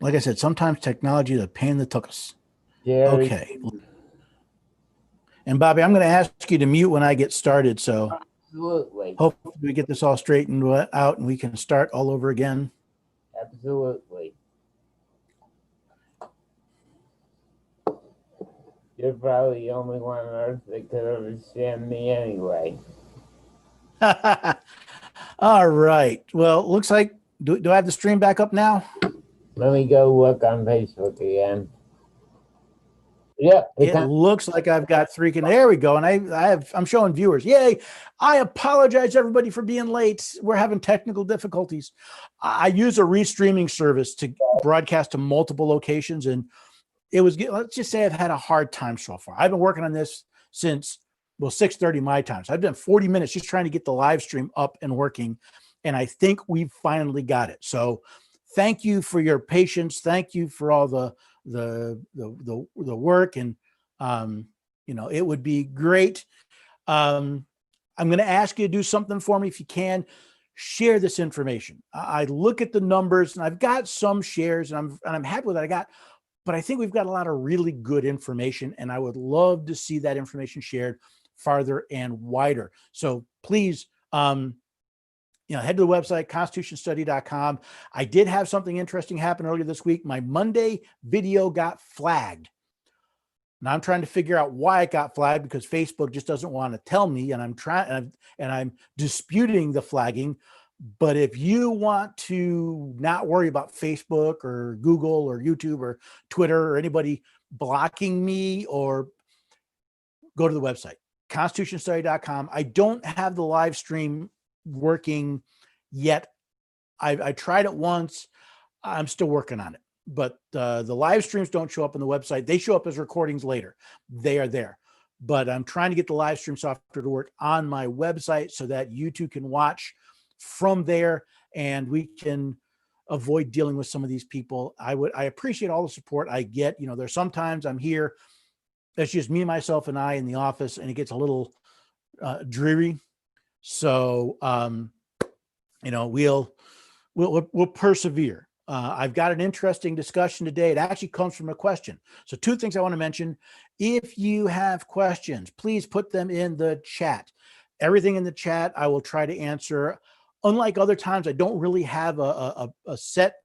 like I said, sometimes technology is a pain in the tuchus. Jerry, Okay. And Bobby, I'm going to ask you to mute when I get started. So absolutely, hopefully we get this all straightened out and we can start all over again. absolutely. You're probably the only one on earth that could understand me anyway. All right. Well, looks like, do I have the stream back up now? Let me go look on Facebook again. Yep, It looks like I've got there we go. And I'm showing viewers. Yay. I apologize everybody for being late. We're having technical difficulties. I use a restreaming service to broadcast to multiple locations. And let's just say I've had a hard time so far. I've been working on this since 6:30 my time. So I've been 40 minutes just trying to get the live stream up and working. And I think we've finally got it. So thank you for your patience. Thank you for all the work. And it would be great. I'm going to ask you to do something for me if you can. Share this information. I look at the numbers and I've got some shares and I'm happy with what I got, but I think we've got a lot of really good information and I would love to see that information shared farther and wider. So please, head to the website, constitutionstudy.com. I did have something interesting happen earlier this week. My Monday video got flagged. Now I'm trying to figure out why it got flagged because Facebook just doesn't want to tell me, and I'm disputing the flagging. But if you want to not worry about Facebook or Google or YouTube or Twitter or anybody blocking me, or go to the website, constitutionstudy.com. I don't have the live stream working yet. I tried it once. I'm still working on it. But the live streams don't show up on the website. They show up as recordings later. They are there. But I'm trying to get the live stream software to work on my website so that you two can watch from there and we can avoid dealing with some of these people. I appreciate all the support I get. There's sometimes I'm here. It's just me, myself, and I in the office, and it gets a little dreary. So, we'll persevere. I've got an interesting discussion today. It actually comes from a question. So 2 things I want to mention. If you have questions, please put them in the chat. Everything in the chat, I will try to answer. Unlike other times, I don't really have a set,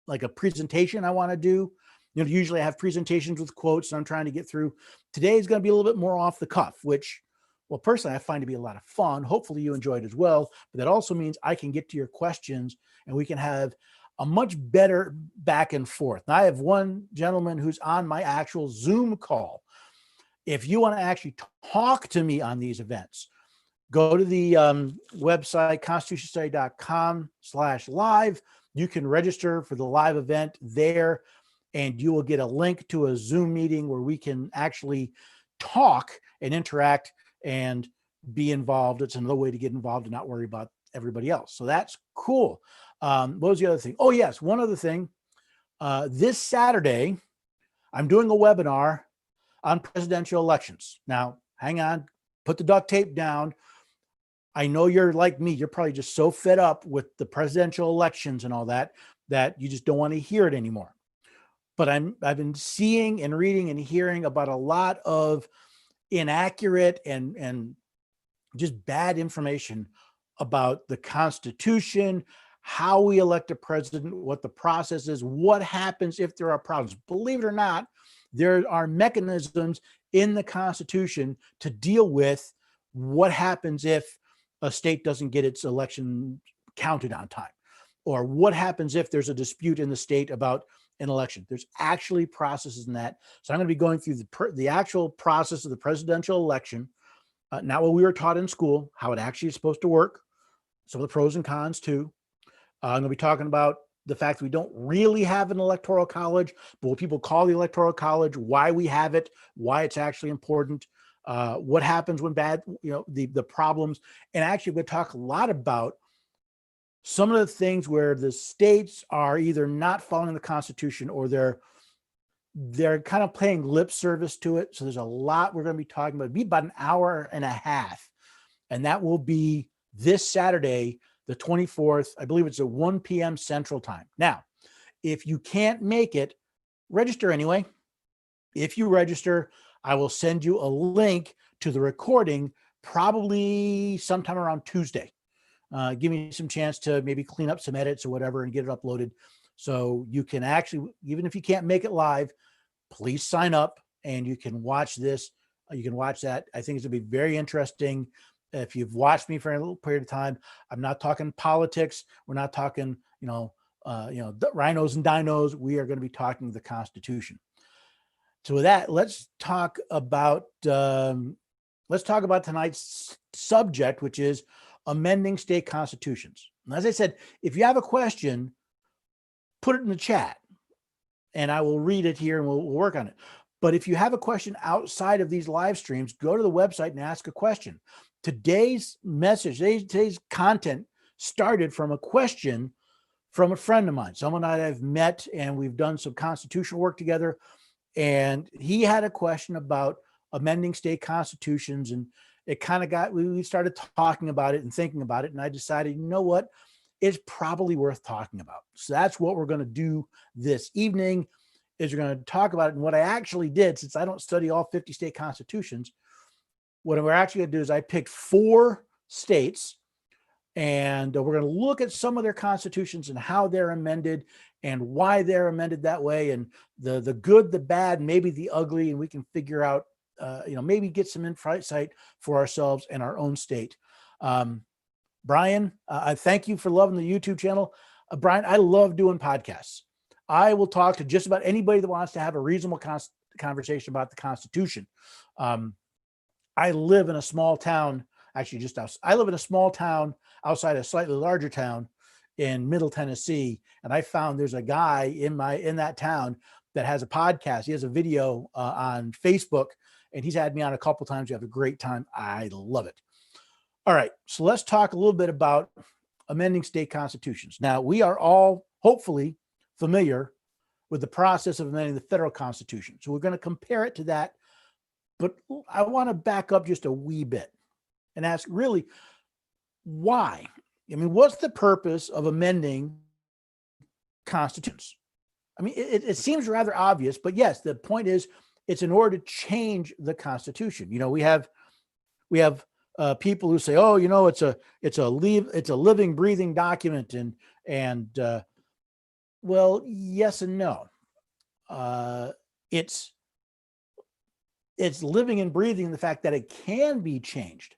like a presentation I want to do. Usually I have presentations with quotes and I'm trying to get through. Today is going to be a little bit more off the cuff, which, well, personally, I find to be a lot of fun. Hopefully you enjoy it as well. But that also means I can get to your questions and we can have a much better back and forth. Now, I have one gentleman who's on my actual Zoom call. If you want to actually talk to me on these events, go to the website, constitutionstudy.com/live. You can register for the live event there, and you will get a link to a Zoom meeting where we can actually talk and interact and be involved. It's another way to get involved and not worry about everybody else. So that's cool. What was the other thing? Oh, yes. One other thing. This Saturday, I'm doing a webinar on presidential elections. Now, hang on, put the duct tape down. I know you're like me. You're probably just so fed up with the presidential elections and all that you just don't want to hear it anymore. But I've been seeing and reading and hearing about a lot of inaccurate and just bad information about the Constitution, how we elect a president, what the process is, what happens if there are problems. Believe it or not, there are mechanisms in the Constitution to deal with what happens if a state doesn't get its election counted on time, or what happens if there's a dispute in the state about an election. There's actually processes in that. So I'm going to be going through the actual process of the presidential election, not what we were taught in school, how it actually is supposed to work, some of the pros and cons too. I'm going to be talking about the fact that we don't really have an electoral college, but what people call the electoral college, why we have it, why it's actually important, what happens when the problems. And actually, we're going to talk a lot about some of the things where the states are either not following the Constitution or they're kind of paying lip service to it. So there's a lot we're going to be talking about. It'll be about an hour and a half. And that will be this Saturday, the 24th. I believe it's at 1 p.m. Central Time. Now, If you can't make it, register anyway. If you register, I will send you a link to the recording probably sometime around Tuesday. Give me some chance to maybe clean up some edits or whatever and get it uploaded. So you can actually, even if you can't make it live, please sign up and you can watch this. You can watch that. I think it's going to be very interesting. If you've watched me for a little period of time, I'm not talking politics. We're not talking, rhinos and dinos. We are going to be talking the Constitution. So with that, let's talk about tonight's subject, which is amending state constitutions. And as I said, if you have a question, put it in the chat and I will read it here and we'll work on it. But if you have a question outside of these live streams, go to the website and ask a question. Today's message, today's content started from a question from a friend of mine, someone that I've met, and we've done some constitutional work together. And he had a question about amending state constitutions, and it kind of we started talking about it and thinking about it. And I decided, you know what, it's probably worth talking about. So that's what we're going to do this evening, is we're going to talk about it. And what I actually did, since I don't study all 50 state constitutions, what we're actually going to do is I picked 4 states, and we're going to look at some of their constitutions and how they're amended and why they're amended that way, and the good, the bad, maybe the ugly, and we can figure out, maybe get some insight for ourselves and our own state. Brian, I thank you for loving the YouTube channel. Brian, I love doing podcasts. I will talk to just about anybody that wants to have a reasonable conversation about the Constitution. I live in a small town, actually I live in a small town outside a slightly larger town in Middle Tennessee. And I found there's a guy in that town that has a podcast. He has a video on Facebook, and he's had me on a couple times. We have a great time. I love it. All right. So let's talk a little bit about amending state constitutions. Now, we are all hopefully familiar with the process of amending the federal constitution. So we're going to compare it to that. But I want to back up just a wee bit and ask, really, why? I mean, what's the purpose of amending constitutions? I mean, it seems rather obvious, but yes, the point is, it's in order to change the Constitution. We have people who say, oh, it's a living, breathing document, and well, yes and no. It's living and breathing in the fact that it can be changed,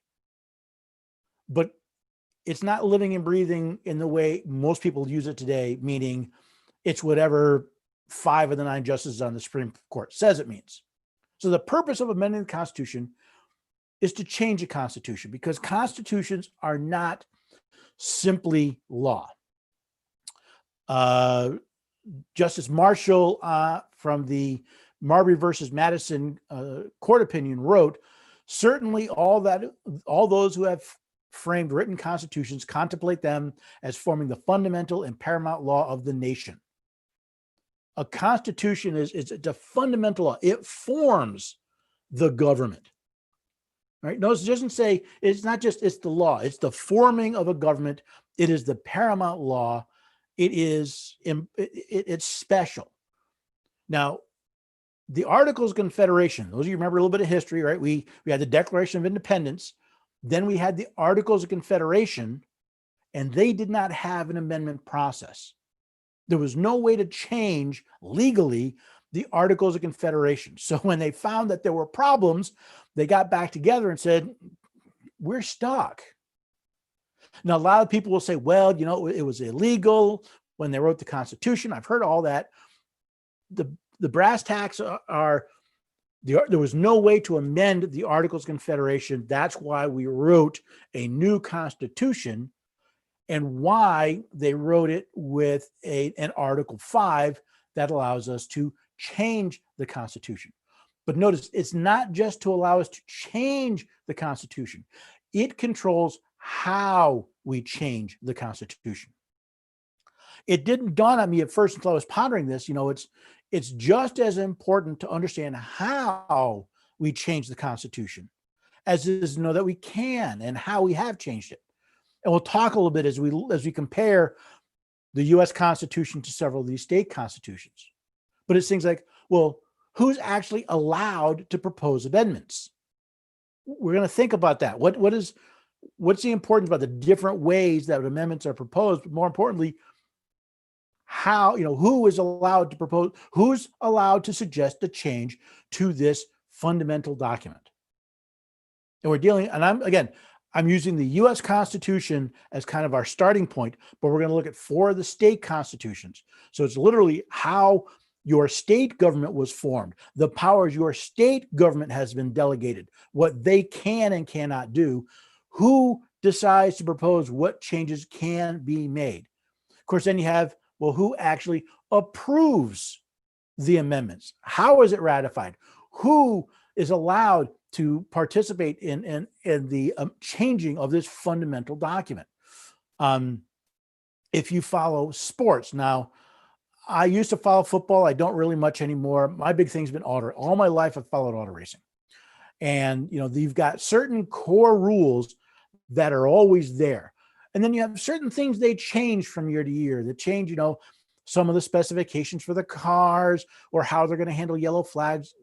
but it's not living and breathing in the way most people use it today, meaning it's whatever 5 of the 9 justices on the Supreme Court says it means. So the purpose of amending the Constitution is to change the Constitution, because constitutions are not simply law. Justice Marshall from the Marbury versus Madison court opinion wrote, certainly all those who have framed written constitutions contemplate them as forming the fundamental and paramount law of the nation. A constitution is a fundamental law. It forms the government. Right? No, it doesn't say, it's not just, it's the law. It's the forming of a government. It is the paramount law. It's special. Now, the Articles of Confederation, those of you remember a little bit of history, right? We had the Declaration of Independence. Then we had the Articles of Confederation, and they did not have an amendment process. There was no way to change legally the Articles of Confederation. So when they found that there were problems, they got back together and said, we're stuck. Now, a lot of people will say, well, it was illegal when they wrote the Constitution. I've heard all that. The brass tacks are, there was no way to amend the Articles of Confederation. That's why we wrote a new Constitution, and why they wrote it with an Article 5 that allows us to change the Constitution. But notice, it's not just to allow us to change the Constitution. It controls how we change the Constitution. It didn't dawn on me at first until I was pondering this. It's just as important to understand how we change the Constitution as it is to know that we can and how we have changed it. And we'll talk a little bit as we compare the US Constitution to several of these state constitutions. But it's things like, well, who's actually allowed to propose amendments? We're going to think about that. What's the importance about the different ways that amendments are proposed? But more importantly, how, who is allowed to propose, who's allowed to suggest a change to this fundamental document? And I'm using the US Constitution as kind of our starting point, but we're going to look at 4 of the state constitutions. So it's literally how your state government was formed, the powers your state government has been delegated, what they can and cannot do, who decides to propose what changes can be made. Of course, then you have, well, who actually approves the amendments? How is it ratified? Who is allowed to participate in the changing of this fundamental document? If you follow sports now, I used to follow football. I don't really much anymore. My big thing's been auto. All my life, I've followed auto racing, and you've got certain core rules that are always there, and then you have certain things they change from year to year. That change, some of the specifications for the cars or how they're going to handle yellow flags.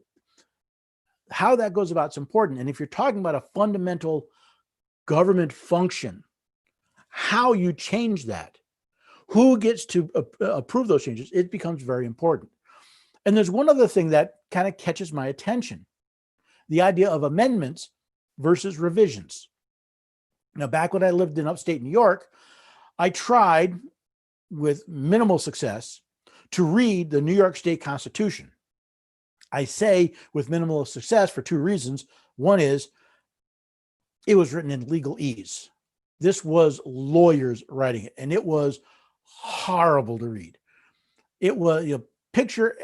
How that goes about is important. And if you're talking about a fundamental government function, how you change that, who gets to approve those changes, it becomes very important. And there's one other thing that kind of catches my attention: the idea of amendments versus revisions. Now, back when I lived in upstate New York, I tried with minimal success to read the New York State Constitution. I say with minimal success for 2 reasons. One is it was written in legalese. This was lawyers writing it, and it was horrible to read. It was, picture,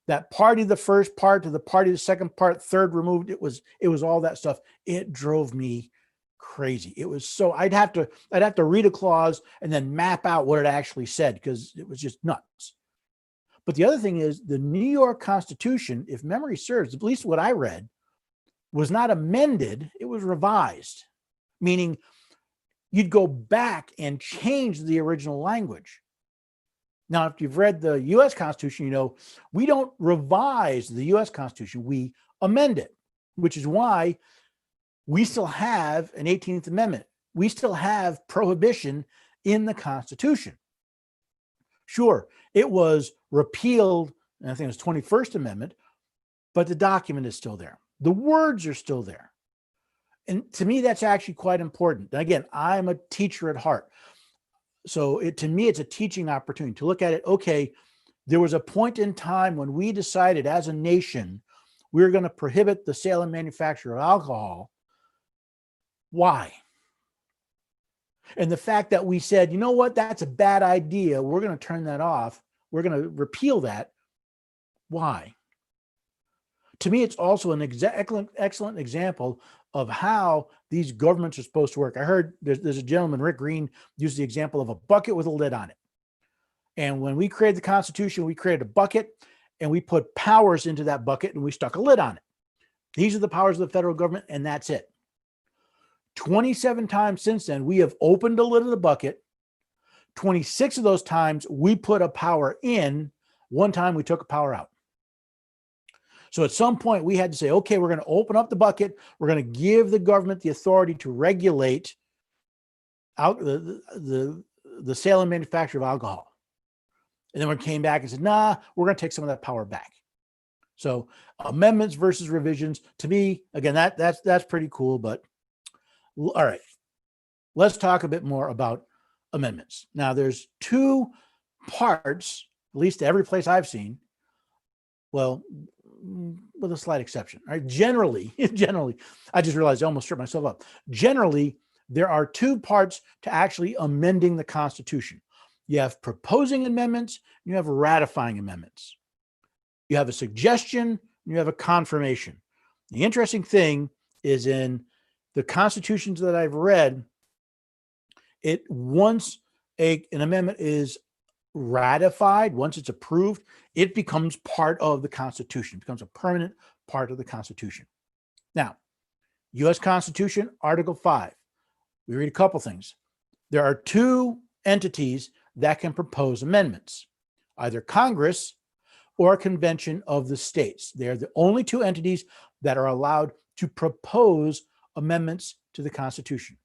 that party, the first part to the party, the second part, third removed. It was all that stuff. It drove me crazy. It was so I'd have to read a clause and then map out what it actually said, because it was just nuts. But the other thing is the New York Constitution, if memory serves, at least what I read, was not amended, it was revised, meaning you'd go back and change the original language. Now, if you've read the US Constitution, we don't revise the US Constitution, we amend it, which is why we still have an 18th Amendment. We still have prohibition in the Constitution. Sure, it was repealed, and I think it was 21st Amendment, but the document is still there. The words are still there. And to me, that's actually quite important. And again, I'm a teacher at heart. So to me, it's a teaching opportunity to look at it. Okay, there was a point in time when we decided as a nation, we were going to prohibit the sale and manufacture of alcohol. Why? And the fact that we said, you know what, that's a bad idea. We're going to turn that off. We're going to repeal that. Why? To me, it's also an excellent example of how these governments are supposed to work. I heard there's a gentleman, Rick Green, use the example of a bucket with a lid on it. And when we created the Constitution, we created a bucket and we put powers into that bucket and we stuck a lid on it. These are the powers of the federal government, and that's it. 27 times since then, we have opened the lid of the bucket. 26 of those times we put a power in. 1 time we took a power out. So at some point we had to say, okay, we're going to open up the bucket. We're going to give the government the authority to regulate out the sale and manufacture of alcohol. And then we came back and said, nah, we're going to take some of that power back. So amendments versus revisions, to me, again, that's pretty cool. But all right, let's talk a bit more about amendments. Now, there's 2 parts, at least every place I've seen, well, with a slight exception. All right, generally, I just realized I almost tripped myself up. Generally, there are 2 parts to actually amending the Constitution. You have proposing amendments, and you have ratifying amendments. You have a suggestion, and you have a confirmation. The interesting thing is in the constitutions that I've read, once an amendment is ratified, once it's approved, it becomes part of the Constitution, it becomes a permanent part of the Constitution. Now, U.S. Constitution, Article 5. We read a couple things. There are 2 entities that can propose amendments, either Congress or a convention of the states. They're the only two entities that are allowed to propose amendments to the Constitution.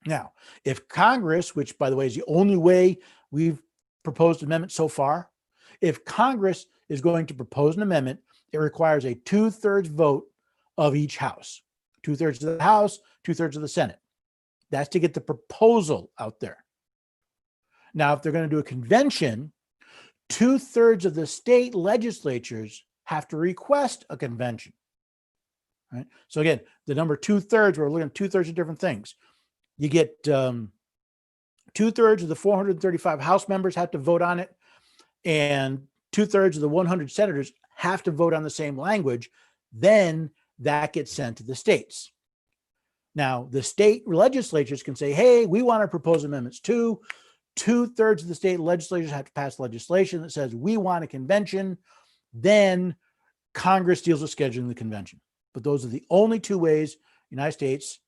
Now, if Congress, which by the way is the only way we've proposed amendments so far, if Congress is going to propose an amendment, it requires a 2/3 vote of each house, 2/3 of the House, 2/3 of the Senate. That's to get the proposal out there. Now, if they're going to do a convention, 2/3 of the state legislatures have to request a convention. Right? So again, the number 2/3, we're looking at 2/3 of different things. You get 2/3 of the 435 House members have to vote on it, and 2/3 of the 100 senators have to vote on the same language. Then that gets sent to the states. Now, the state legislatures can say, hey, we want to propose amendments too. 2/3 of the state legislatures have to pass legislation that says we want a convention. Then Congress deals with scheduling the convention. But those are the only two ways United States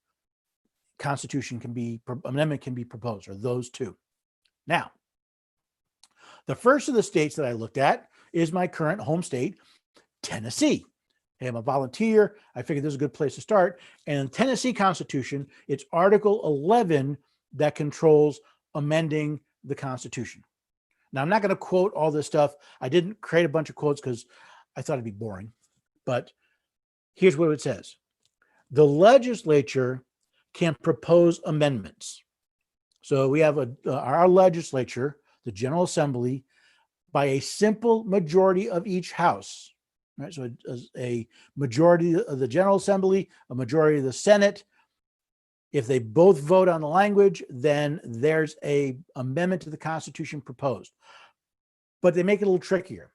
Constitution amendment can be proposed, or those two. Now, the first of the states that I looked at is my current home state, Tennessee. Hey, I'm a volunteer. I figured this is a good place to start. And in the Tennessee Constitution, it's Article 11 that controls amending the Constitution. Now, I'm not going to quote all this stuff. I didn't create a bunch of quotes because I thought it'd be boring. But here's what it says. The legislature can propose amendments. So we have our legislature, the General Assembly, by a simple majority of each house. Right? So a majority of the General Assembly, a majority of the Senate. If they both vote on the language, then there's an amendment to the Constitution proposed. But they make it a little trickier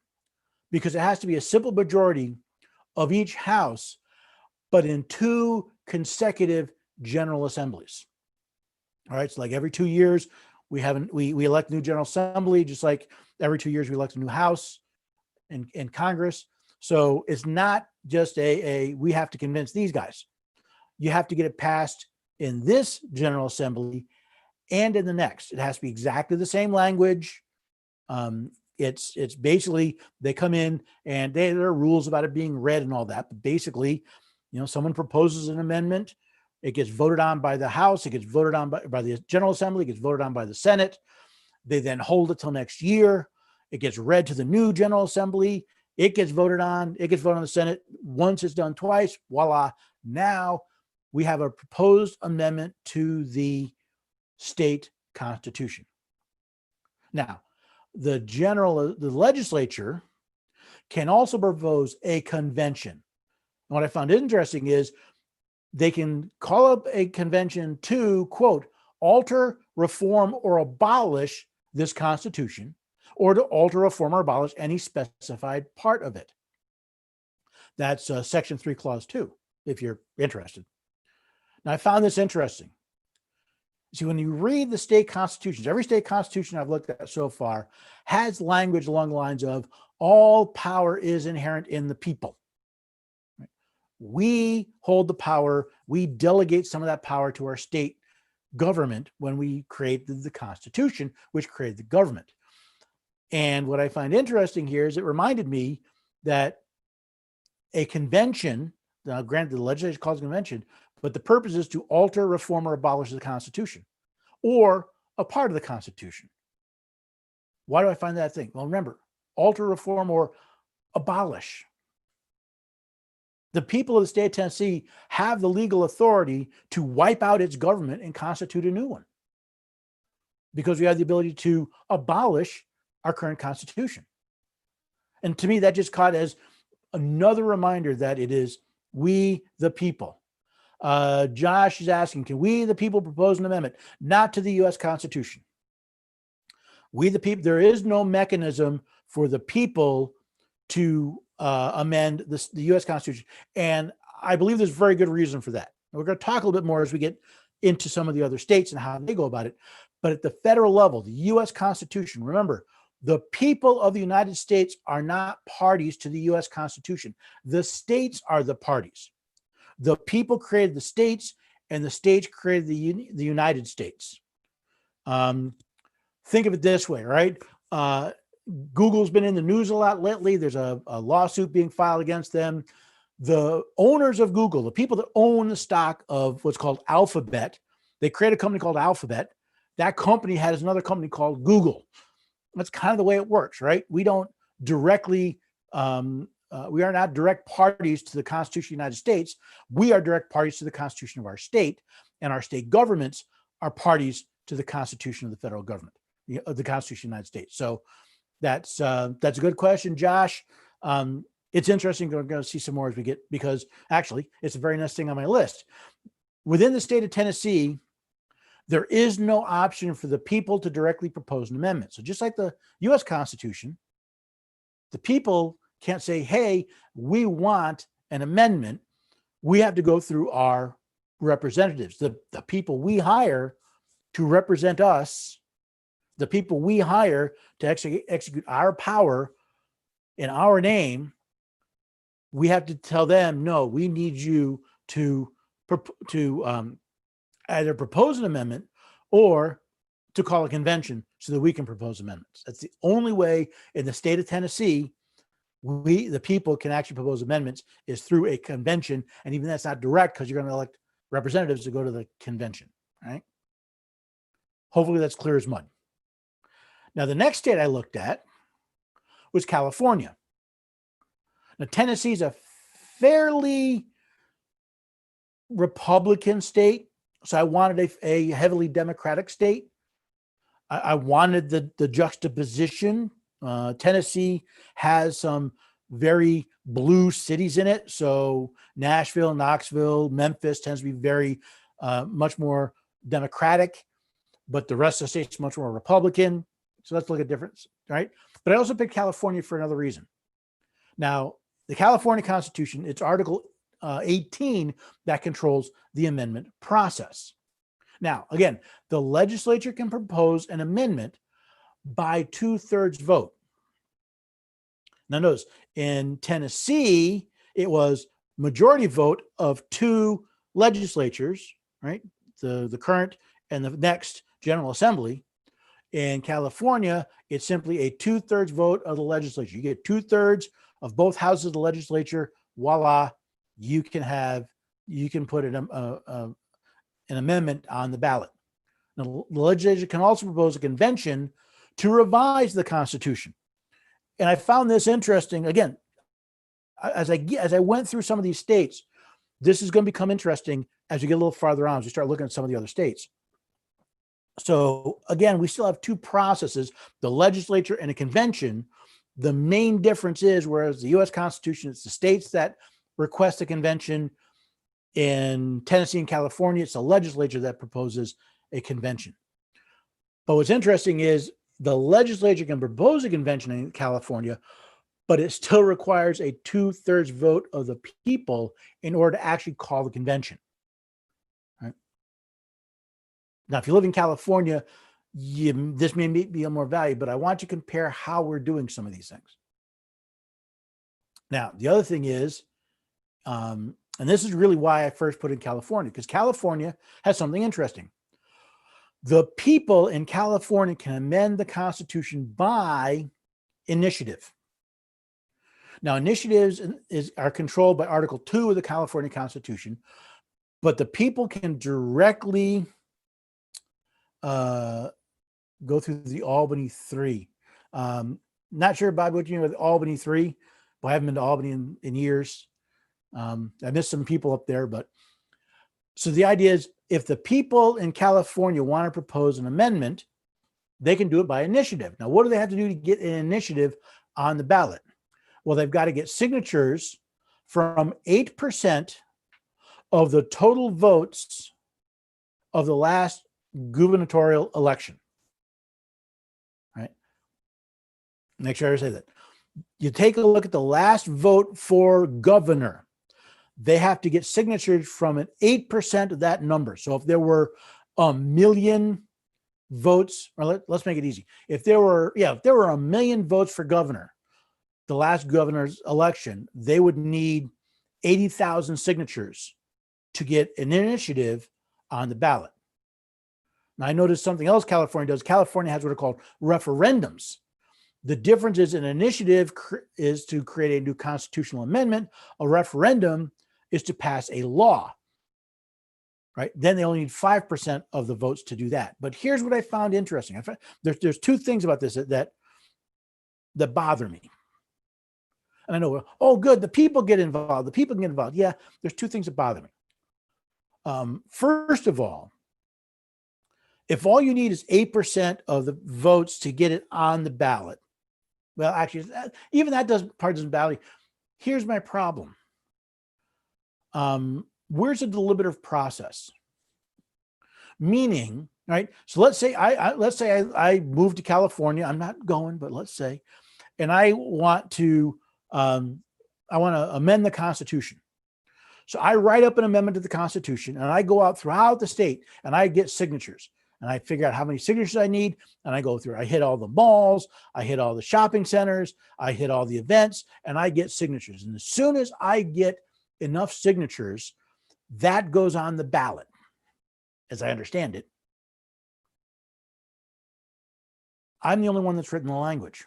because it has to be a simple majority of each house, but in 2 consecutive General Assemblies. All right, so like every 2 years, we elect a new General Assembly, just like every 2 years we elect a new House and Congress. So it's not just we have to convince these guys. You have to get it passed in this General Assembly and in the next. It has to be exactly the same language. It's basically they come in and there are rules about it being read and all that. But basically, someone proposes an amendment. It gets voted on by the House. It gets voted on by the General Assembly. It gets voted on by the Senate. They then hold it till next year. It gets read to the new General Assembly. It gets voted on. It gets voted on the Senate. Once it's done twice, voila. Now we have a proposed amendment to the state constitution. Now, the legislature can also propose a convention. And what I found interesting is they can call up a convention to, quote, alter, reform, or abolish this Constitution, or to alter, reform, or abolish any specified part of it. That's Section 3, Clause 2, if you're interested. Now, I found this interesting. See, when you read the state constitutions, every state constitution I've looked at so far has language along the lines of all power is inherent in the people. We hold the power. We delegate some of that power to our state government when we created the Constitution, which created the government. And what I find interesting here is it reminded me that a convention, now granted the legislature calls it a convention, but the purpose is to alter, reform, or abolish the Constitution or a part of the Constitution. Why do I find that thing? Well, remember, alter, reform, or abolish. The people of the state of Tennessee have the legal authority to wipe out its government and constitute a new one because we have the ability to abolish our current Constitution. And to me, that just caught as another reminder that it is we, the people. Josh is asking, can we, the people, propose an amendment? Not to the U.S. Constitution. We, the people, there is no mechanism for the people to amend the U.S. Constitution. And I believe there's very good reason for that. And we're going to talk a little bit more as we get into some of the other states and how they go about it. But at the federal level, the U.S. Constitution, remember, the people of the United States are not parties to the U.S. Constitution. The states are the parties. The people created the states, and the states created the United States. think of it this way, right? Google's been in the news a lot lately. There's a lawsuit being filed against them. The owners of Google, the people that own the stock of what's called Alphabet, they create a company called Alphabet. That company has another company called Google. That's kind of the way it works, right? We don't directly, we are not direct parties to the Constitution of the United States. We are direct parties to the Constitution of our state, and our state governments are parties to the Constitution of the federal government, the Constitution of the United States. So that's a good question, Josh. It's interesting. We're going to see some more as we get, because actually it's a very nice thing on my list. Within the state of Tennessee, there is no option for the people to directly propose an amendment. So just like the U.S. Constitution, the people can't say, hey, we want an amendment. We have to go through our representatives, the people we hire to represent us, the people we hire to execute our power in our name. We have to tell them, no, we need you to either propose an amendment or to call a convention so that we can propose amendments. That's the only way in the state of Tennessee the people can actually propose amendments, is through a convention. And even that's not direct, because you're going to elect representatives to go to the convention, right? Hopefully that's clear as mud. Now, the next state I looked at was California. Now, Tennessee is a fairly Republican state, so I wanted a heavily Democratic state. I wanted the juxtaposition. Tennessee has some very blue cities in it. So Nashville, Knoxville, Memphis tends to be very much more Democratic, but the rest of the state's much more Republican. So let's look at difference, right? But I also picked California for another reason. Now, the California Constitution, it's Article 18 that controls the amendment process. Now, again, the legislature can propose an amendment by 2/3 vote. Now, notice in Tennessee, it was majority vote of 2 legislatures, right? The current and the next General Assembly. In California, it's simply a 2/3 vote of the legislature. You get 2/3 of both houses of the legislature. Voila, you can put an amendment on the ballot. Now, the legislature can also propose a convention to revise the Constitution. And I found this interesting. Again, as I went through some of these states, this is going to become interesting as we get a little farther on, as we start looking at some of the other states. So again, we still have 2 processes, the legislature and a convention. The main difference is, whereas the U.S. Constitution, it's the states that request a convention. In Tennessee and California, it's the legislature that proposes a convention. But what's interesting is the legislature can propose a convention in California, but it still requires a 2/3 vote of the people in order to actually call the convention. Right? Now, if you live in California, this may be of more value, but I want you to compare how we're doing some of these things. Now, the other thing is, and this is really why I first put in California, because California has something interesting. The people in California can amend the Constitution by initiative. Now, initiatives are controlled by Article 2 of the California Constitution, but the people can directly go through the Albany 3. Not sure, Bob, what you know with Albany 3, but I haven't been to Albany in years. I missed some people up there, but so the idea is, if the people in California want to propose an amendment, they can do it by initiative. Now, what do they have to do to get an initiative on the ballot? Well, they've got to get signatures from 8% of the total votes of the last gubernatorial election. Right? Make sure I say that. You take a look at the last vote for governor. They have to get signatures from an 8% of that number. So if there were 1 million votes, or let's make it easy. If there were 1 million votes for governor, the last governor's election, they would need 80,000 signatures to get an initiative on the ballot. Now, I noticed something else California does. California has what are called referendums. The difference is an initiative is to create a new constitutional amendment. A referendum is to pass a law, right? Then they only need 5% of the votes to do that. But here's what I found interesting. There's two things about this that bother me. And I know, oh, good, the people get involved. The people get involved. Yeah, there's two things that bother me. First of all, if all you need is 8% of the votes to get it on the ballot, well, actually, even that part doesn't bother me. Here's my problem. Where's the deliberative process? Meaning, right? So let's say I moved to California. I'm not going, but let's say, and I want to amend the Constitution. So I write up an amendment to the Constitution, and I go out throughout the state, and I get signatures, and I figure out how many signatures I need, and I go through. I hit all the malls, I hit all the shopping centers, I hit all the events, and I get signatures. And as soon as I get enough signatures, that goes on the ballot, as I understand it. I'm the only one that's written the language.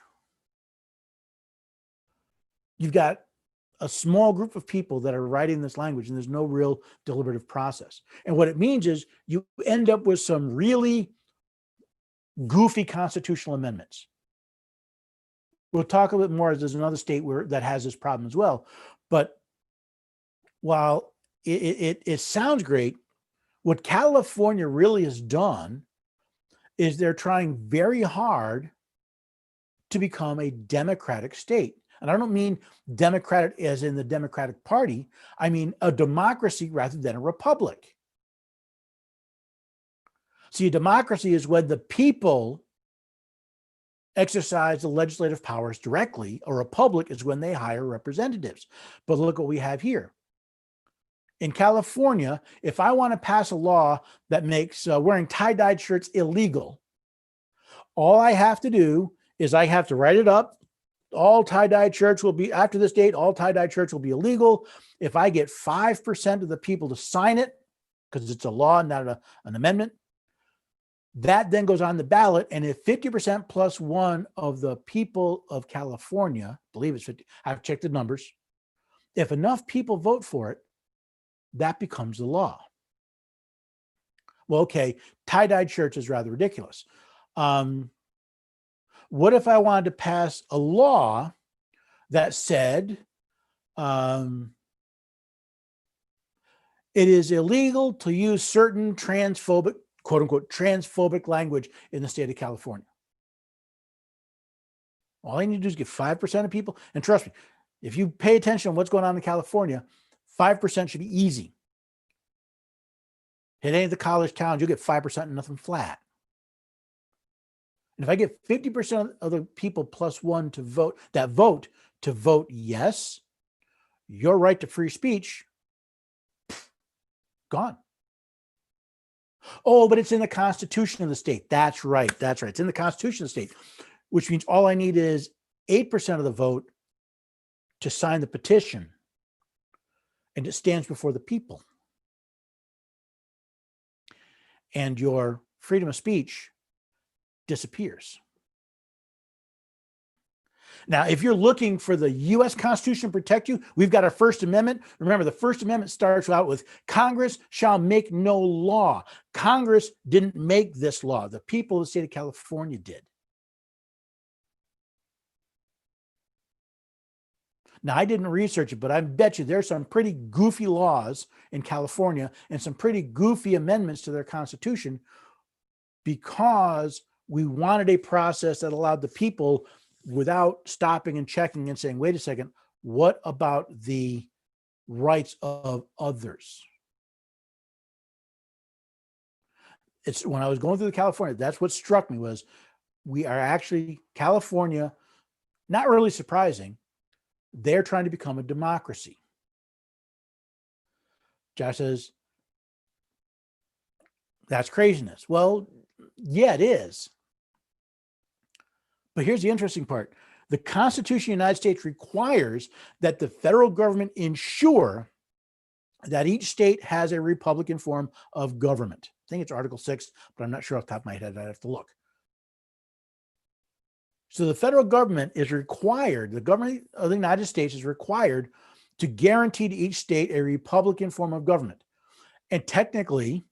You've got a small group of people that are writing this language, and there's no real deliberative process. And what it means is you end up with some really goofy constitutional amendments. We'll talk a bit more as there's another state that has this problem as well. But while it sounds great, what California really has done is they're trying very hard to become a democratic state. And I don't mean democratic as in the Democratic Party. I mean a democracy rather than a republic. See, a democracy is when the people exercise the legislative powers directly. A republic is when they hire representatives. But look what we have here. In California, if I want to pass a law that makes wearing tie-dyed shirts illegal, all I have to do is I have to write it up. All tie-dyed shirts will be, after this date, all tie-dyed shirts will be illegal. If I get 5% of the people to sign it, because it's a law, not an amendment, that then goes on the ballot. And if 50% plus one of the people of California, I believe it's 50, I've checked the numbers, if enough people vote for it, that becomes the law. Well, okay, tie-dyed shirts is rather ridiculous. What if I wanted to pass a law that said it is illegal to use certain transphobic, quote unquote, transphobic language in the state of California? All I need to do is get 5% of people. And trust me, if you pay attention to what's going on in California, 5% should be easy. Hit any of the college towns, you'll get 5% and nothing flat. And if I get 50% of the people plus one to vote yes, your right to free speech, gone. Oh, but it's in the Constitution of the state. That's right. It's in the Constitution of the state, which means all I need is 8% of the vote to sign the petition, and it stands before the people. And your freedom of speech disappears. Now, if you're looking for the U.S. Constitution to protect you, we've got our First Amendment. Remember, the First Amendment starts out with Congress shall make no law. Congress didn't make this law. The people of the state of California did. Now, I didn't research it, but I bet you there's some pretty goofy laws in California and some pretty goofy amendments to their Constitution because we wanted a process that allowed the people, without stopping and checking and saying, wait a second, what about the rights of others? It's when I was going through California, that's what struck me was we are actually, California, not really surprising, they're trying to become a democracy. Josh says, that's craziness. Well, yeah, it is. But here's the interesting part. The Constitution of the United States requires that the federal government ensure that each state has a Republican form of government. think it's Article 6, but I'm not sure off the top of my head. I'd have to look. So the federal government is required, the government of the United States is required to guarantee to each state a Republican form of government. And technically,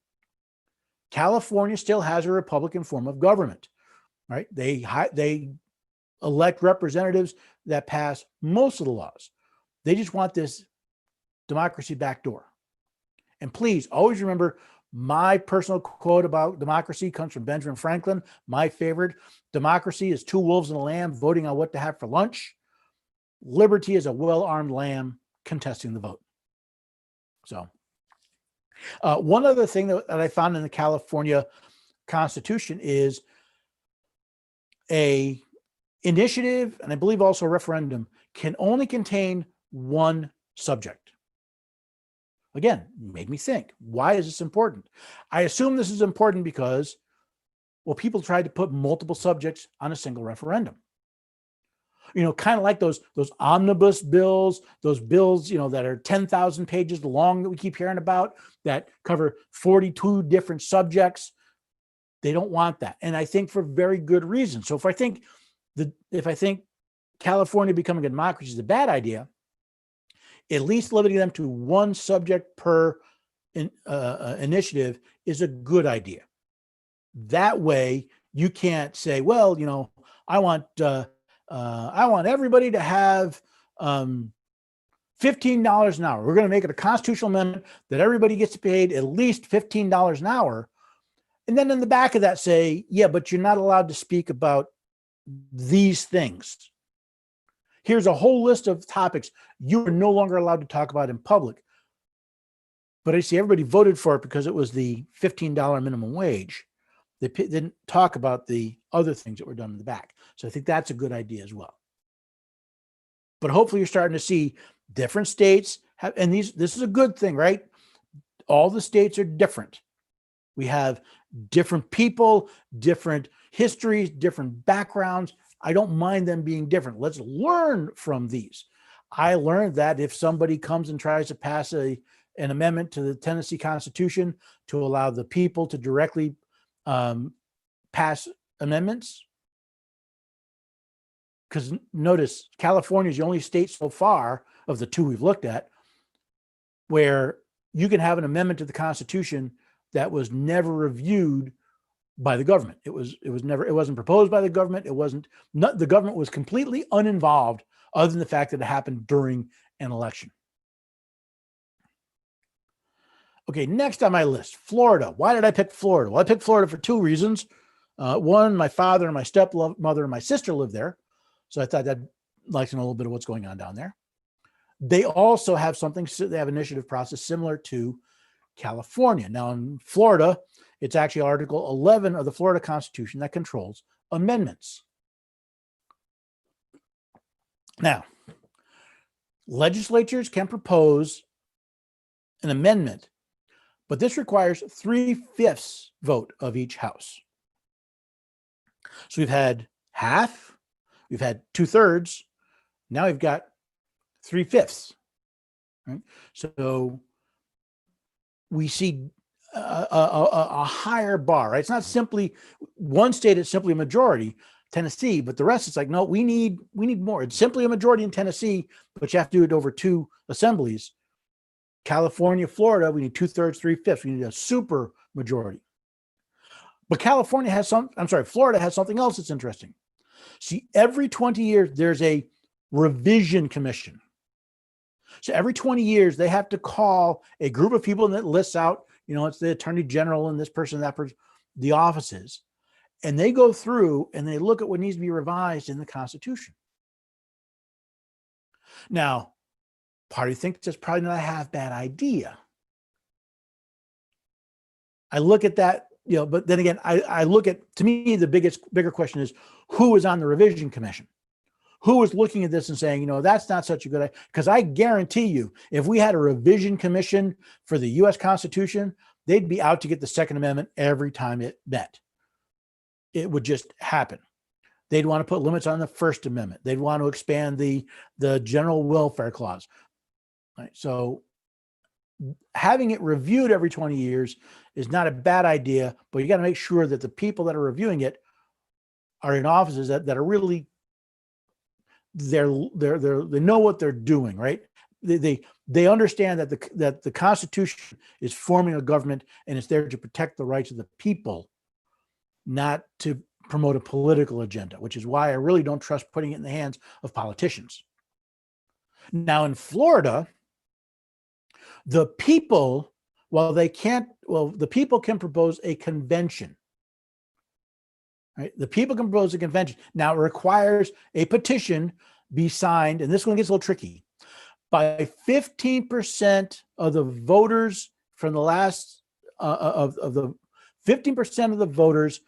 California still has a Republican form of government, right? They elect representatives that pass most of the laws. They just want this democracy backdoor. And please always remember, my personal quote about democracy comes from Benjamin Franklin. My favorite: democracy is two wolves and a lamb voting on what to have for lunch. Liberty is a well-armed lamb contesting the vote. So one other thing that I found in the California Constitution is a initiative, and I believe also a referendum, can only contain one subject. Again, made me think, why is this important? I assume this is important because, well, people tried to put multiple subjects on a single referendum. Kind of like those omnibus bills, those bills, that are 10,000 pages long that we keep hearing about, that cover 42 different subjects. They don't want that. And I think for very good reason. So if I think California becoming a democracy is a bad idea, at least limiting them to one subject per initiative is a good idea. That way, you can't say, well, I want everybody to have $15 an hour. We're going to make it a constitutional amendment that everybody gets paid at least $15 an hour. And then in the back of that say, yeah, but you're not allowed to speak about these things. Here's a whole list of topics you are no longer allowed to talk about in public. But I see everybody voted for it because it was the $15 minimum wage. They didn't talk about the other things that were done in the back. So I think that's a good idea as well. But hopefully you're starting to see different states have, and this is a good thing, right? All the states are different. We have different people, different histories, different backgrounds. I don't mind them being different. Let's learn from these. I learned that if somebody comes and tries to pass an amendment to the Tennessee Constitution to allow the people to directly pass amendments, because notice California is the only state so far of the two we've looked at where you can have an amendment to the Constitution that was never reviewed by the government. It wasn't proposed by the government. The government was completely uninvolved other than the fact that it happened during an election. Okay, next on my list, Florida. Why did I pick Florida? Well, I picked Florida for two reasons. One, my father and my stepmother and my sister live there. So I thought I'd like to know a little bit of what's going on down there. They also have they have an initiative process similar to California. Now in Florida, it's actually Article 11 of the Florida Constitution that controls amendments. Now, legislatures can propose an amendment, but this requires 3/5 vote of each house. So we've had half, we've had 2/3, now we've got 3/5. Right? So we see a higher bar, right? It's not simply one state, it's simply a majority, Tennessee, but the rest it's like, no, we need more. It's simply a majority in Tennessee, but you have to do it over two assemblies. California, Florida, we need 2/3, 3/5. We need a super majority. But Florida has something else that's interesting. See, every 20 years, there's a revision commission. So every 20 years, they have to call a group of people that lists out, it's the attorney general and this person, that person, the offices. And they go through and they look at what needs to be revised in the Constitution. Now, part of you thinks that's probably not a half bad idea. I look at that, but then again, I look at, to me, the bigger question is who is on the revision commission? Who is looking at this and saying, that's not such a good idea? Because I guarantee you, if we had a revision commission for the U.S. Constitution, they'd be out to get the Second Amendment every time it met. It would just happen. They'd want to put limits on the First Amendment. They'd want to expand the general welfare clause. Right? So having it reviewed every 20 years is not a bad idea, but you got to make sure that the people that are reviewing it are in offices that are really they know what they're doing, right? They understand that the Constitution is forming a government and it's there to protect the rights of the people, not to promote a political agenda, which is why I really don't trust putting it in the hands of politicians. Now in Florida, the people, the people can propose a convention. Right? The people can propose a convention. Now it requires a petition be signed, and this one gets a little tricky, by 15% of the voters from the last of the 15% of the voters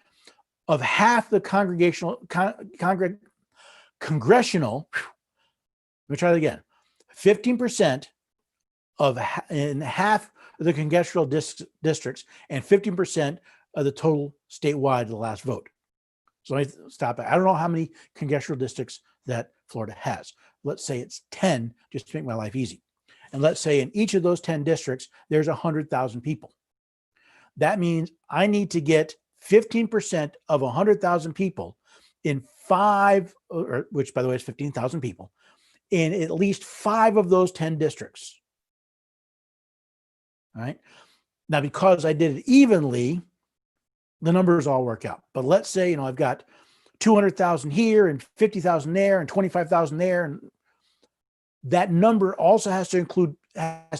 of half the congressional. Let me try that again. 15% in half of the congressional districts and 15% of the total statewide of the last vote. So let me stop it. I don't know how many congressional districts that Florida has. Let's say it's 10, just to make my life easy. And let's say in each of those 10 districts, there's 100,000 people. That means I need to get 15% of 100,000 people in which by the way is 15,000 people, in at least 5 of those 10 districts. All right. Now, because I did it evenly, the numbers all work out. But let's say, I've got 200,000 here and 50,000 there and 25,000 there. And that number also has to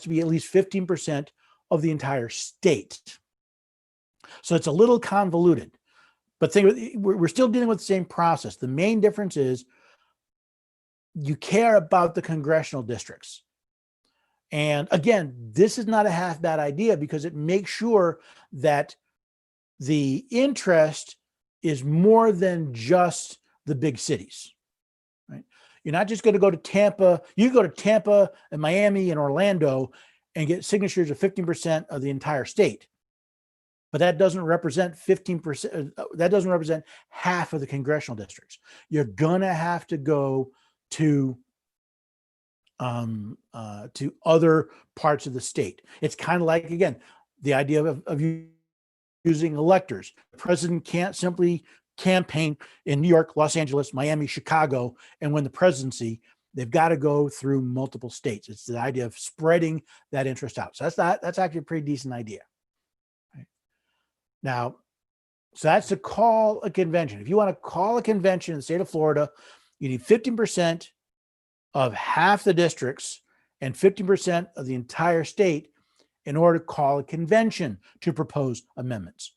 be at least 15% of the entire state. So it's a little convoluted, but we're still dealing with the same process. The main difference is you care about the congressional districts. And again, this is not a half bad idea because it makes sure that the interest is more than just the big cities, right? You're not just going to go to Tampa. You can go to Tampa and Miami and Orlando and get signatures of 15% of the entire state. But that doesn't represent 15%. That doesn't represent half of the congressional districts. You're going to have to go to other parts of the state. It's kind of like, again, the idea of using electors. The president can't simply campaign in New York, Los Angeles, Miami, Chicago, and win the presidency. They've got to go through multiple states. It's the idea of spreading that interest out. So that's actually a pretty decent idea. Right? Now, so that's to call a convention. If you want to call a convention in the state of Florida, you need 15% of half the districts and 50% of the entire state in order to call a convention to propose amendments.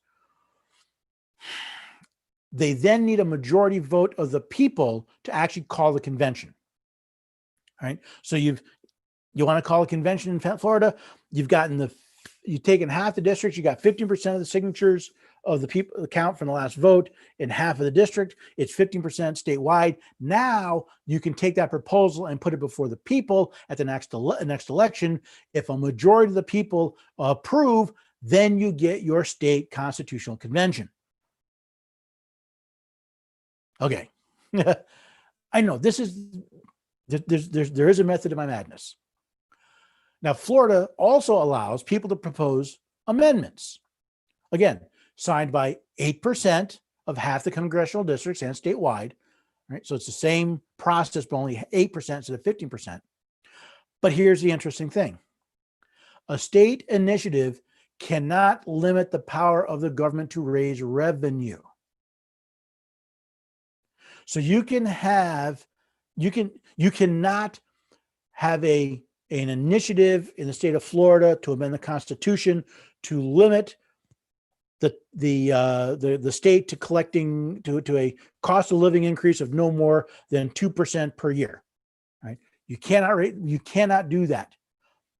They then need a majority vote of the people to actually call the convention. All right. So you want to call a convention in Florida, you've taken half the districts, you got 15% of the signatures of the people, the count from the last vote in half of the district. It's 15% statewide. Now you can take that proposal and put it before the people at the next election. If a majority of the people approve, then you get your state constitutional convention. Okay. I know there is a method to my madness. Now, Florida also allows people to propose amendments. Again, signed by 8% of half the congressional districts and statewide. Right? So it's the same process, but only 8% instead of 15%. But here's the interesting thing. A state initiative cannot limit the power of the government to raise revenue. So you cannot have an initiative in the state of Florida to amend the Constitution to limit the state to collecting to a cost of living increase of no more than 2% per year. Right? You cannot do that.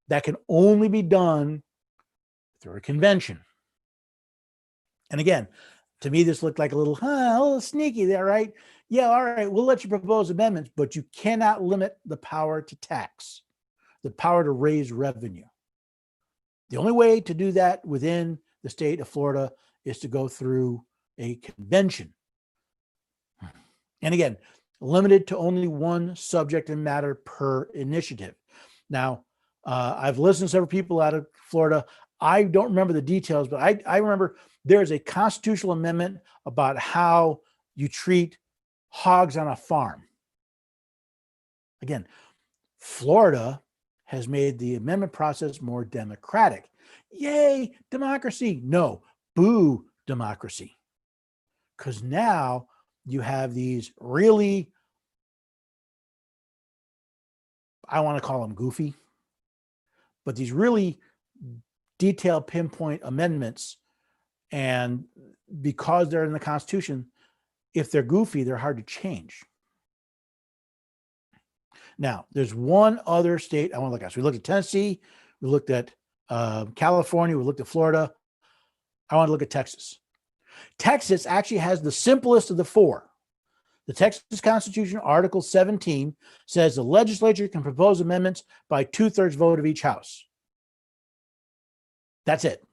That can only be done through a convention. And again, to me, this looked like a little sneaky there, right? Yeah, all right, we'll let you propose amendments, but you cannot limit the power to tax, the power to raise revenue. The only way to do that within the state of Florida is to go through a convention. And again, limited to only one subject and matter per initiative. Now, I've listened to several people out of Florida. I don't remember the details, but I remember there's a constitutional amendment about how you treat hogs on a farm. Again, Florida has made the amendment process more democratic. Yay, democracy. No, boo, democracy. Because now you have these really, I want to call them goofy, but these really detailed pinpoint amendments. And because they're in the Constitution, if they're goofy, they're hard to change. Now, there's one other state I want to look at. So we looked at Tennessee, we looked at California, we looked at Florida. I want to look at Texas. Texas actually has the simplest of the four. The Texas Constitution, Article 17, says the legislature can propose amendments by 2/3 vote of each house. That's it.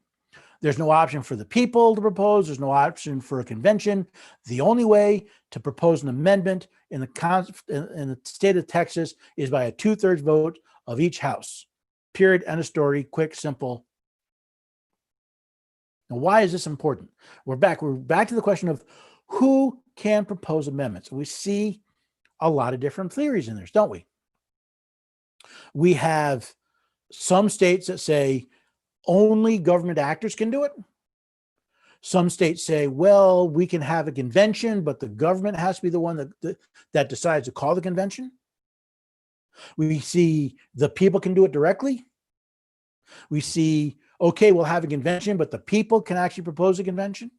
There's no option for the people to propose. There's no option for a convention. The only way to propose an amendment in the state of Texas is by a 2/3 vote of each house. Period. End of story. Quick, simple. Now, why is this important? We're back to the question of who can propose amendments. We see a lot of different theories in there, don't we? We have some states that say only government actors can do it. Some states say, well, we can have a convention, but the government has to be the one that decides to call the convention. We see the people can do it directly. We see, okay, we'll have a convention, but the people can actually propose a convention.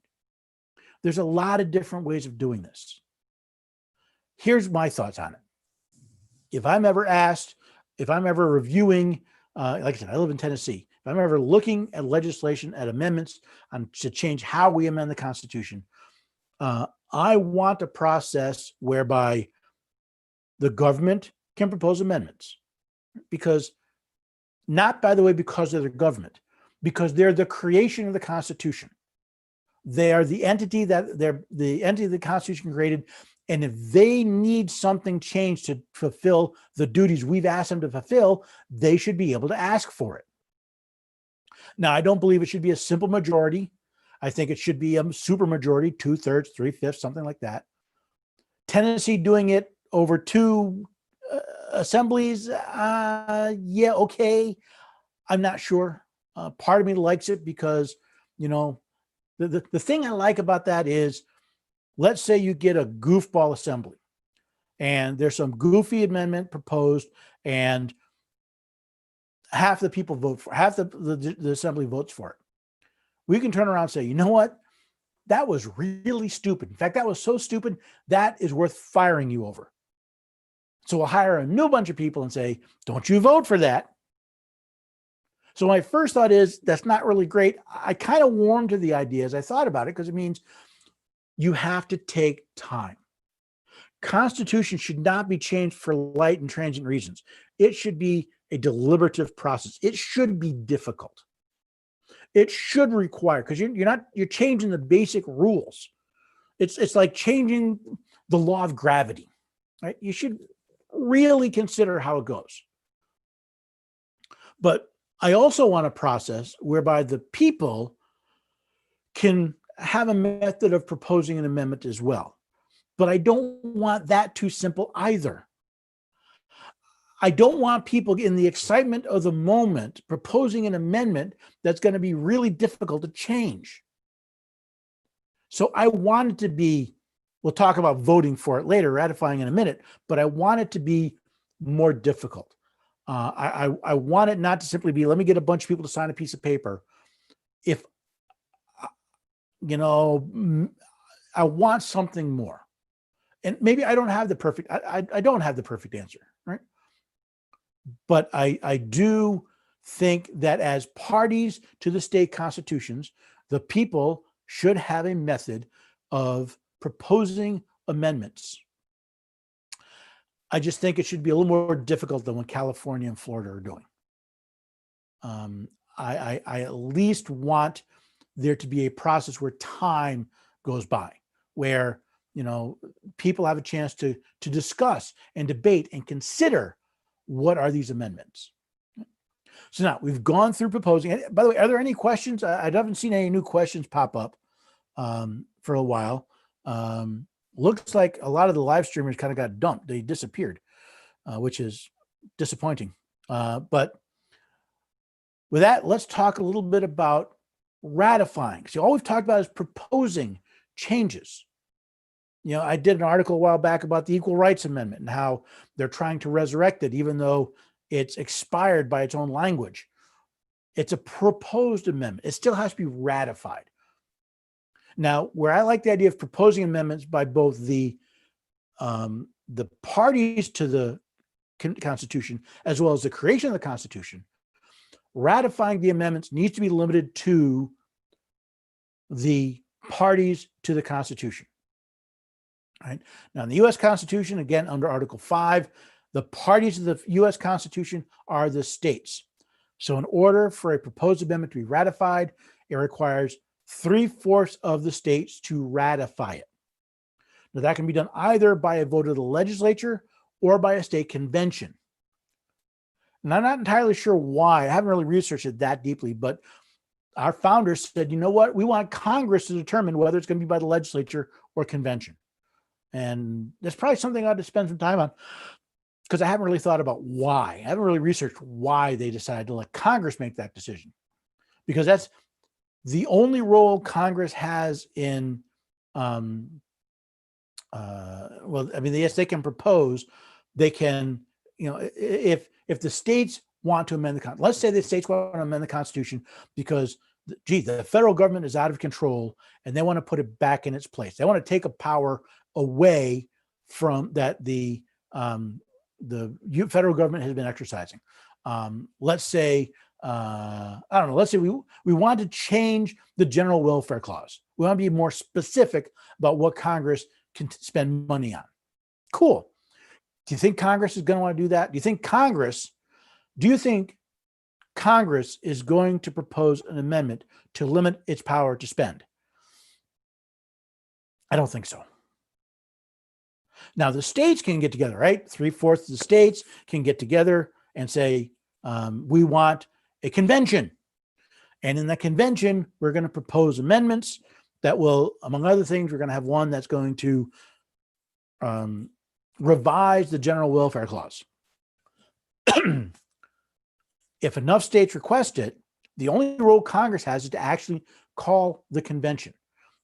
There's a lot of different ways of doing this. Here's my thoughts on it. If I'm ever reviewing, like I said, I live in Tennessee. If I'm ever looking at legislation, at amendments to change how we amend the Constitution, I want a process whereby the government can propose amendments. Because, not by the way, because they're the government, because they're the creation of the Constitution. They are the entity the Constitution created. And if they need something changed to fulfill the duties we've asked them to fulfill, they should be able to ask for it. Now, I don't believe it should be a simple majority. I think it should be a super majority, 2/3, 3/5, something like that. Tennessee doing it over two assemblies, yeah, okay. I'm not sure. Part of me likes it because, the thing I like about that is, let's say you get a goofball assembly and there's some goofy amendment proposed and half the people vote for, half the assembly votes for it. We can turn around and say, you know what? That was really stupid. In fact, that was so stupid, that is worth firing you over. So we'll hire a new bunch of people and say, don't you vote for that. So my first thought is, that's not really great. I kind of warmed to the idea as I thought about it, because it means you have to take time. Constitution should not be changed for light and transient reasons. It should be a deliberative process. It should be difficult. It should require, because you're changing the basic rules. It's like changing the law of gravity, right? You should really consider how it goes. But I also want a process whereby the people can have a method of proposing an amendment as well. But I don't want that too simple either. I don't want people in the excitement of the moment proposing an amendment that's going to be really difficult to change. So I want it to be, we'll talk about voting for it later, ratifying in a minute, but I want it to be more difficult. I want it not to simply be, let me get a bunch of people to sign a piece of paper. If, I want something more. And maybe I don't have the perfect, I don't have the perfect answer, right? But I do think that as parties to the state constitutions, the people should have a method of proposing amendments. I just think it should be a little more difficult than what California and Florida are doing. I at least want there to be a process where time goes by, where people have a chance to discuss and debate and consider what are these amendments. So now we've gone through proposing. And by the way, are there any questions? I haven't seen any new questions pop up for a while. Looks like a lot of the live streamers kind of got dumped. They disappeared, which is disappointing. But with that, let's talk a little bit about ratifying. See, all we've talked about is proposing changes. I did an article a while back about the Equal Rights Amendment and how they're trying to resurrect it, even though it's expired by its own language. It's a proposed amendment. It still has to be ratified. Now, where I like the idea of proposing amendments by both the parties to the Constitution as well as the creation of the Constitution, ratifying the amendments needs to be limited to the parties to the Constitution. Right? Now, in the U.S. Constitution, again, under Article 5, the parties to the U.S. Constitution are the states. So in order for a proposed amendment to be ratified, it requires 3/4 of the states to ratify it. Now, that can be done either by a vote of the legislature or by a state convention. And I'm not entirely sure why. I haven't really researched it that deeply, but our founders said, you know what? We want Congress to determine whether it's going to be by the legislature or convention. And that's probably something I ought to spend some time on because I haven't really thought about why. I haven't really researched why they decided to let Congress make that decision, because that's the only role Congress has in, yes, they can propose, they can, if the states want to amend the Constitution, let's say the states want to amend the Constitution because, the federal government is out of control and they want to put it back in its place. They want to take a power away from that the federal government has been exercising. Let's say, let's say we want to change the general welfare clause. We want to be more specific about what Congress can spend money on. Cool. Do you think Congress is going to want to do that? Do you think Congress is going to propose an amendment to limit its power to spend? I don't think so. Now, the states can get together, right? 3/4 of the states can get together and say, we want a convention. And in that convention, we're going to propose amendments that will, among other things, we're going to have one that's going to revise the general welfare clause. If enough states request it, the only role Congress has is to actually call the convention.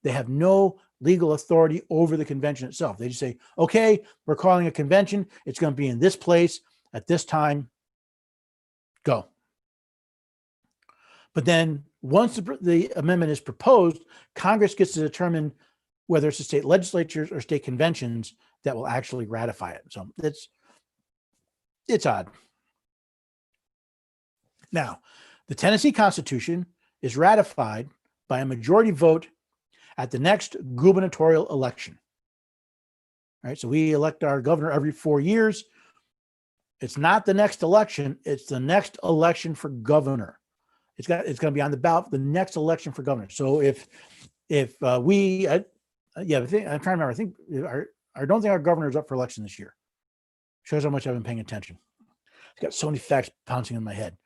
They have no legal authority over the convention itself. They just say, okay, we're calling a convention. It's going to be in this place at this time. Go. But then once the amendment is proposed, Congress gets to determine whether it's the state legislatures or state conventions that will actually ratify it. So it's odd. Now, the Tennessee Constitution is ratified by a majority vote at the next gubernatorial election. All right, so we elect our governor every 4 years. It's not the next election, it's the next election for governor. It's going to be on the ballot for the next election for governor. So I'm trying to remember. I don't think our governor is up for election this year. Shows how much I've been paying attention. I've got so many facts pouncing in my head.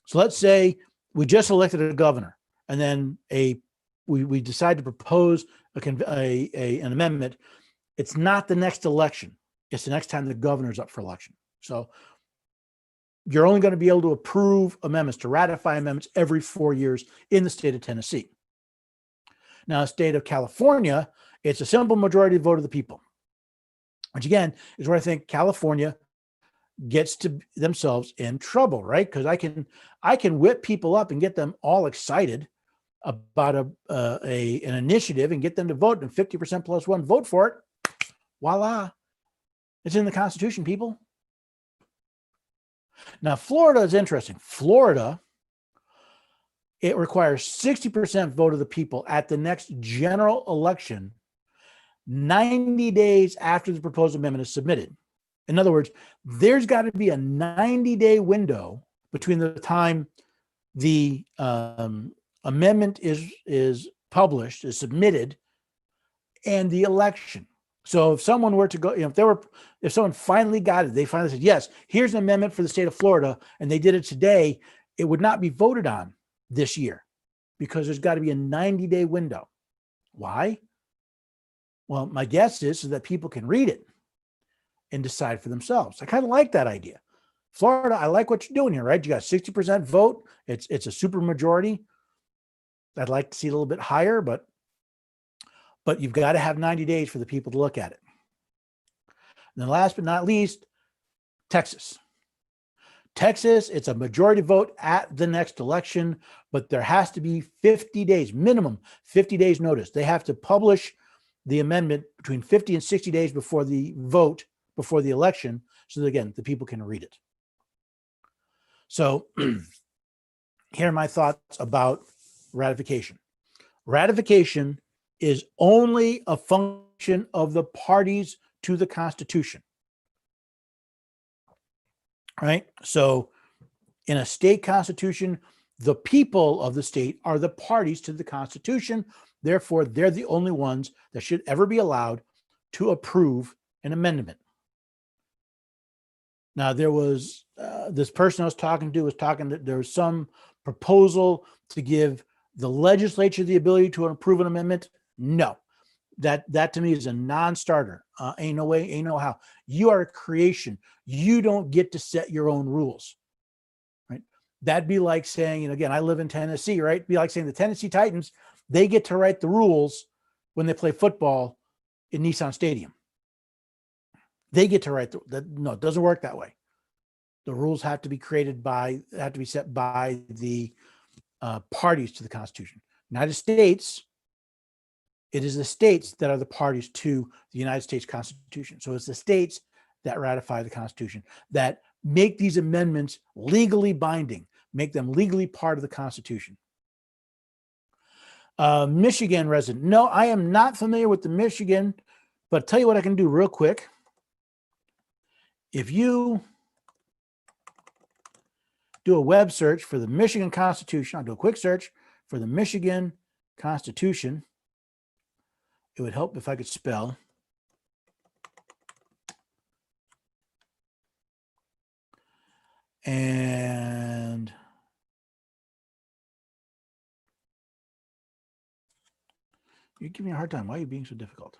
So let's say we just elected a governor, and then we decide to propose an amendment. It's not the next election. It's the next time the governor is up for election. So you're only going to be able to approve amendments, to ratify amendments every 4 years in the state of Tennessee. Now, the state of California, it's a simple majority vote of the people, which again is where I think California gets to themselves in trouble, right? Because I can whip people up and get them all excited about an initiative and get them to vote, and 50% plus one vote for it. Voila. It's in the Constitution, people. Now, Florida is interesting. Florida, it requires 60% vote of the people at the next general election 90 days after the proposed amendment is submitted. In other words, there's got to be a 90-day window between the time the amendment is published, is submitted, and the election. So if someone were to go, if someone finally got it, they finally said, yes, here's an amendment for the state of Florida, and they did it today, it would not be voted on this year because there's got to be a 90-day window. Why? Well, my guess is so that people can read it and decide for themselves. I kind of like that idea. Florida, I like what you're doing here, right? You got 60% vote. It's a super majority. I'd like to see it a little bit higher, but you've got to have 90 days for the people to look at it. And then last but not least, Texas. Texas, it's a majority vote at the next election, but there has to be 50 days, minimum 50 days notice. They have to publish the amendment between 50 and 60 days before the vote, before the election, so that, again, the people can read it. So here are my thoughts about ratification. Ratification is only a function of the parties to the Constitution. Right? So in a state constitution, the people of the state are the parties to the Constitution. Therefore, they're the only ones that should ever be allowed to approve an amendment. Now, there was this person I was talking to that there was some proposal to give the legislature the ability to approve an amendment. No, that to me is a non-starter. Ain't no way, ain't no how. You are a creation. You don't get to set your own rules, right? That'd be like saying, and again, I live in Tennessee, right? It'd be like saying the Tennessee Titans, they get to write the rules when they play football in Nissan Stadium. They get to write no, it doesn't work that way. The rules have to be set by the parties to the Constitution. United States, it is the states that are the parties to the United States Constitution. So it's the states that ratify the Constitution, that make these amendments legally binding, make them legally part of the Constitution. Michigan resident. No, I am not familiar with the Michigan, but I'll tell you what I can do real quick. If you do a web search for the Michigan Constitution, I'll do a quick search for the Michigan Constitution. It would help if I could spell. And you give me a hard time. Why are you being so difficult?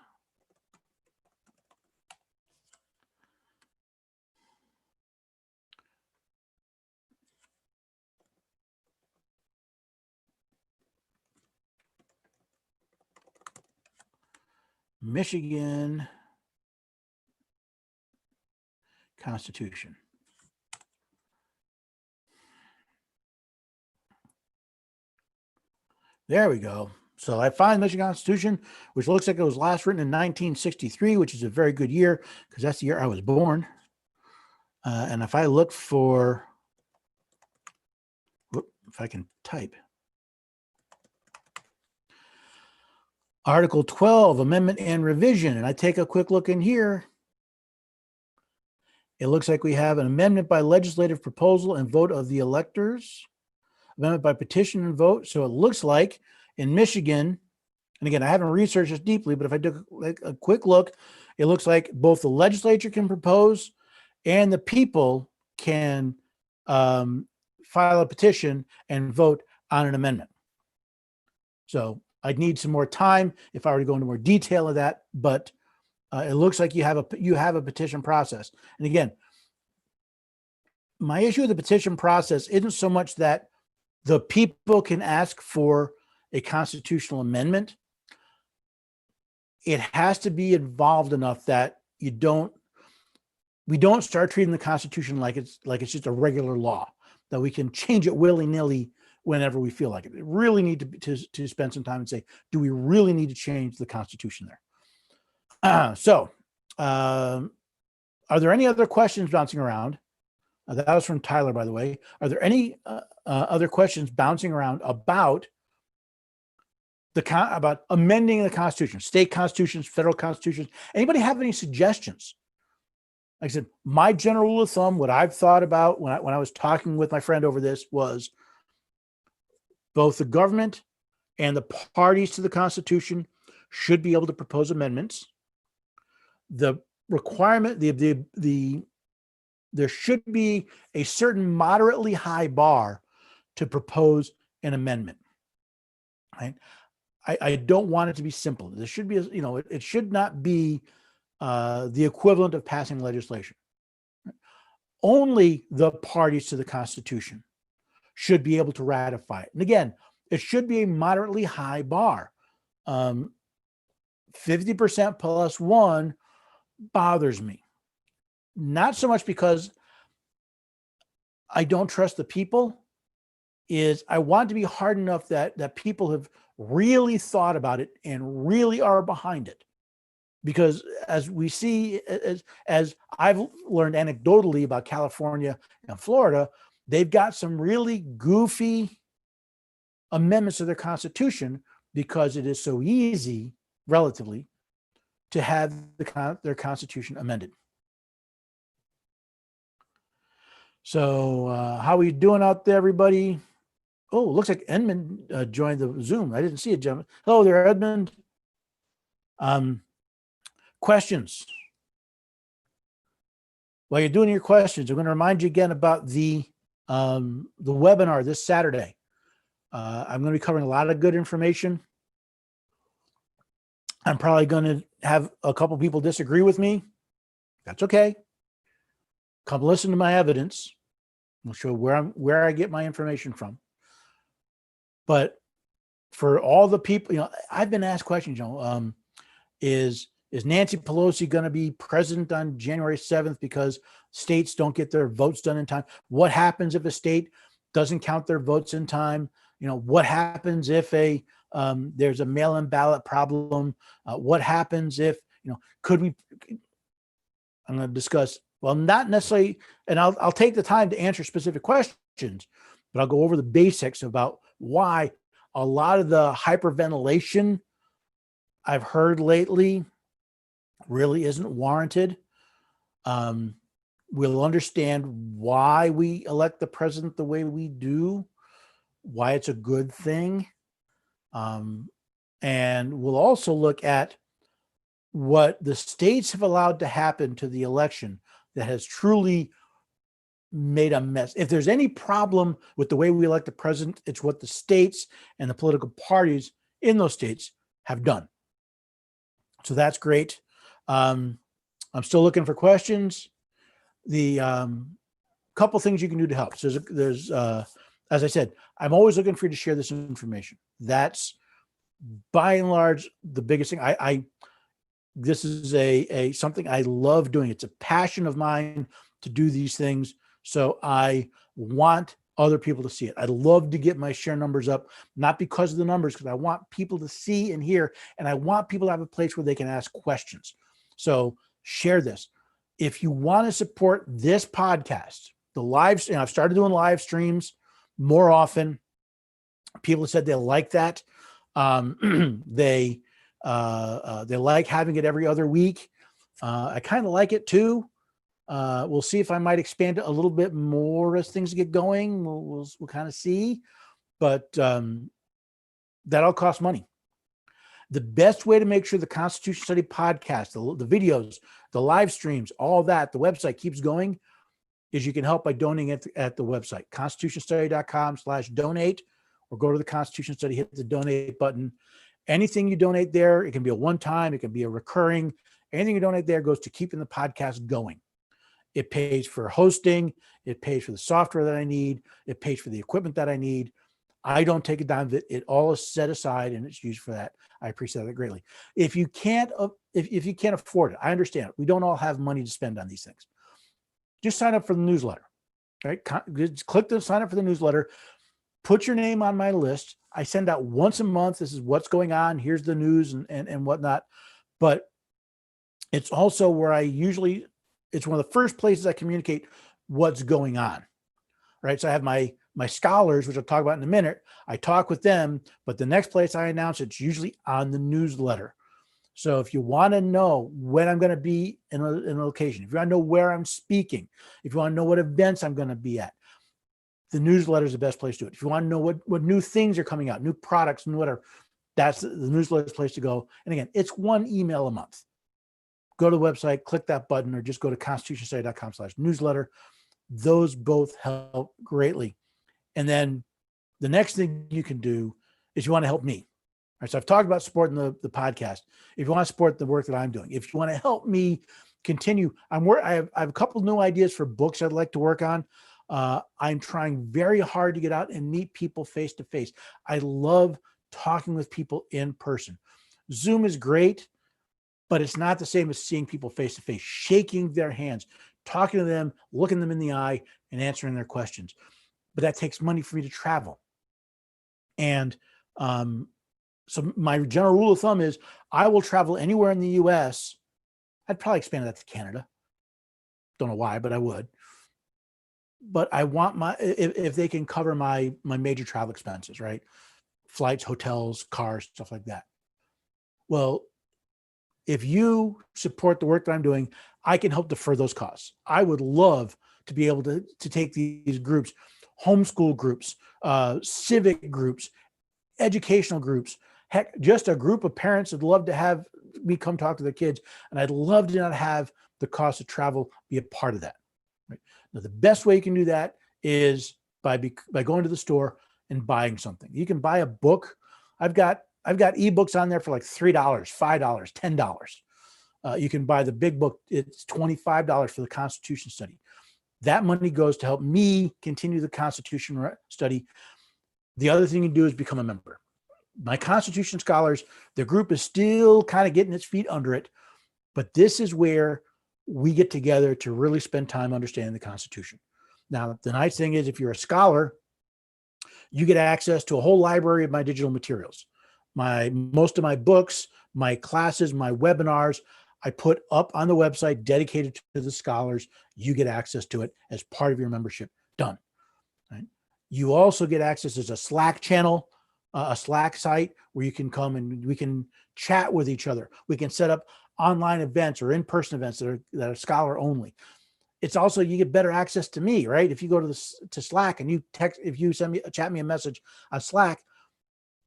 Michigan Constitution. There we go. So I find Michigan Constitution, which looks like it was last written in 1963, which is a very good year because that's the year I was born. And if I look for, if I can type, Article 12, Amendment and Revision, and I take a quick look in here, it looks like we have an amendment by legislative proposal and vote of the electors, amendment by petition and vote. So it looks like in Michigan, and again, I haven't researched this deeply, but if I took a quick look, it looks like both the legislature can propose and the people can file a petition and vote on an amendment. So I'd need some more time if I were to go into more detail of that, but it looks like you have a petition process. And again, my issue with the petition process isn't so much that the people can ask for a constitutional amendment. It has to be involved enough that we don't start treating the Constitution like it's just a regular law, that we can change it willy-nilly whenever we feel like it. We really need to spend some time and say, do we really need to change the Constitution there? Are there any other questions bouncing around? That was from Tyler, by the way. Are there any other questions bouncing around about about amending the Constitution, state constitutions, federal constitutions? Anybody have any suggestions? Like I said, my general rule of thumb, what I've thought about when I was talking with my friend over this was both the government and the parties to the Constitution should be able to propose amendments. the requirement, there should be a certain moderately high bar to propose an amendment. Right? I don't want it to be simple. There should be, it should not be the equivalent of passing legislation. Only the parties to the Constitution should be able to ratify it. And again, it should be a moderately high bar. 50% plus one bothers me. Not so much because I don't trust the people, is I want it to be hard enough that people have really thought about it and really are behind it. Because as we see, as I've learned anecdotally about California and Florida, they've got some really goofy amendments to their Constitution because it is so easy, relatively, to have their Constitution amended. So how are you doing out there, everybody? Oh, looks like Edmund joined the Zoom. I didn't see it, gentlemen. Hello there, Edmund. Questions? While you're doing your questions, I'm going to remind you again about the webinar this Saturday. I'm going to be covering a lot of good information. I'm probably going to have a couple people disagree with me. That's okay. Come listen to my evidence. I'll show where I get my information from. But for all the people, I've been asked questions. Is Nancy Pelosi going to be president on January 7th because states don't get their votes done in time? What happens if a state doesn't count their votes in time? What happens if there's a mail-in ballot problem? What happens if, could we? I'm going to discuss. Well, not necessarily, and I'll take the time to answer specific questions, but I'll go over the basics about why a lot of the hyperventilation I've heard lately really isn't warranted. We'll understand why we elect the president the way we do, why it's a good thing. And we'll also look at what the states have allowed to happen to the election that has truly made a mess. If there's any problem with the way we elect the president, it's what the states and the political parties in those states have done. So that's great. I'm still looking for questions. The couple things you can do to help. So there's as I said, I'm always looking for you to share this information. That's by and large the biggest thing. This is a something I love doing. It's a passion of mine to do these things. So I want other people to see it. I'd love to get my share numbers up, not because of the numbers, because I want people to see and hear, and I want people to have a place where they can ask questions. So share this. If you want to support this podcast, I've started doing live streams more often. People said they like that. They like having it every other week. I kind of like it too. We'll see if I might expand it a little bit more as things get going. We'll kind of see, but that'll cost money. The best way to make sure the Constitution Study podcast, the videos, the live streams, all that, the website keeps going, is you can help by donating at the website, constitutionstudy.com/donate, or go to the Constitution Study, hit the donate button. Anything you donate there, it can be a one-time, it can be a recurring. Anything you donate there goes to keeping the podcast going. It pays for hosting. It pays for the software that I need. It pays for the equipment that I need. I don't take a dime of it. It all is set aside and it's used for that. I appreciate that greatly. If you can't afford it, I understand. We don't all have money to spend on these things. Just sign up for the newsletter, right? Just click to sign up for the newsletter. Put your name on my list. I send out once a month. This is what's going on. Here's the news and whatnot. But it's also where it's one of the first places I communicate what's going on, right? So I have my scholars, which I'll talk about in a minute. I talk with them, but the next place I announce it's usually on the newsletter. So if you want to know when I'm going to be in a location, if you want to know where I'm speaking, if you want to know what events I'm going to be at, the newsletter is the best place to do it. If you want to know what new things are coming out, new products, and whatever, that's the newsletter's place to go. And again, it's one email a month. go to the website, click that button, or just go to constitutionstudy.com/newsletter. Those both help greatly. And then the next thing you can do is you want to help me. All right, so I've talked about supporting the podcast. If you want to support the work that I'm doing, if you want to help me continue, I have a couple new ideas for books I'd like to work on. I'm trying very hard to get out and meet people face to face. I love talking with people in person. Zoom is great, but it's not the same as seeing people face to face, shaking their hands, talking to them, looking them in the eye, and answering their questions. But that takes money for me to travel. And so my general rule of thumb is I will travel anywhere in the US. I'd probably expand that to Canada. Don't know why, but I would. But I want if they can cover my major travel expenses, right? Flights, hotels, cars, stuff like that. Well, if you support the work that I'm doing, I can help defer those costs. I would love to be able to take these groups, homeschool groups, civic groups, educational groups, heck, just a group of parents that'd love to have me come talk to their kids. And I'd love to not have the cost of travel be a part of that. Right? Now, the best way you can do that is by going to the store and buying something. You can buy a book. I've got ebooks on there for like $3, $5, $10. You can buy the big book. It's $25 for the Constitution study. That money goes to help me continue the Constitution study. The other thing you do is become a member. My Constitution scholars, the group is still kind of getting its feet under it, but this is where we get together to really spend time understanding the Constitution. Now, the nice thing is if you're a scholar, you get access to a whole library of my digital materials. Most of my books, my classes, my webinars, I put up on the website dedicated to the scholars. You get access to it as part of your membership. Done. Right? You also get access as a Slack channel, a Slack site where you can come and we can chat with each other. We can set up online events or in-person events that are scholar only. It's also, you get better access to me, right? If you go to Slack and if you chat me a message on Slack,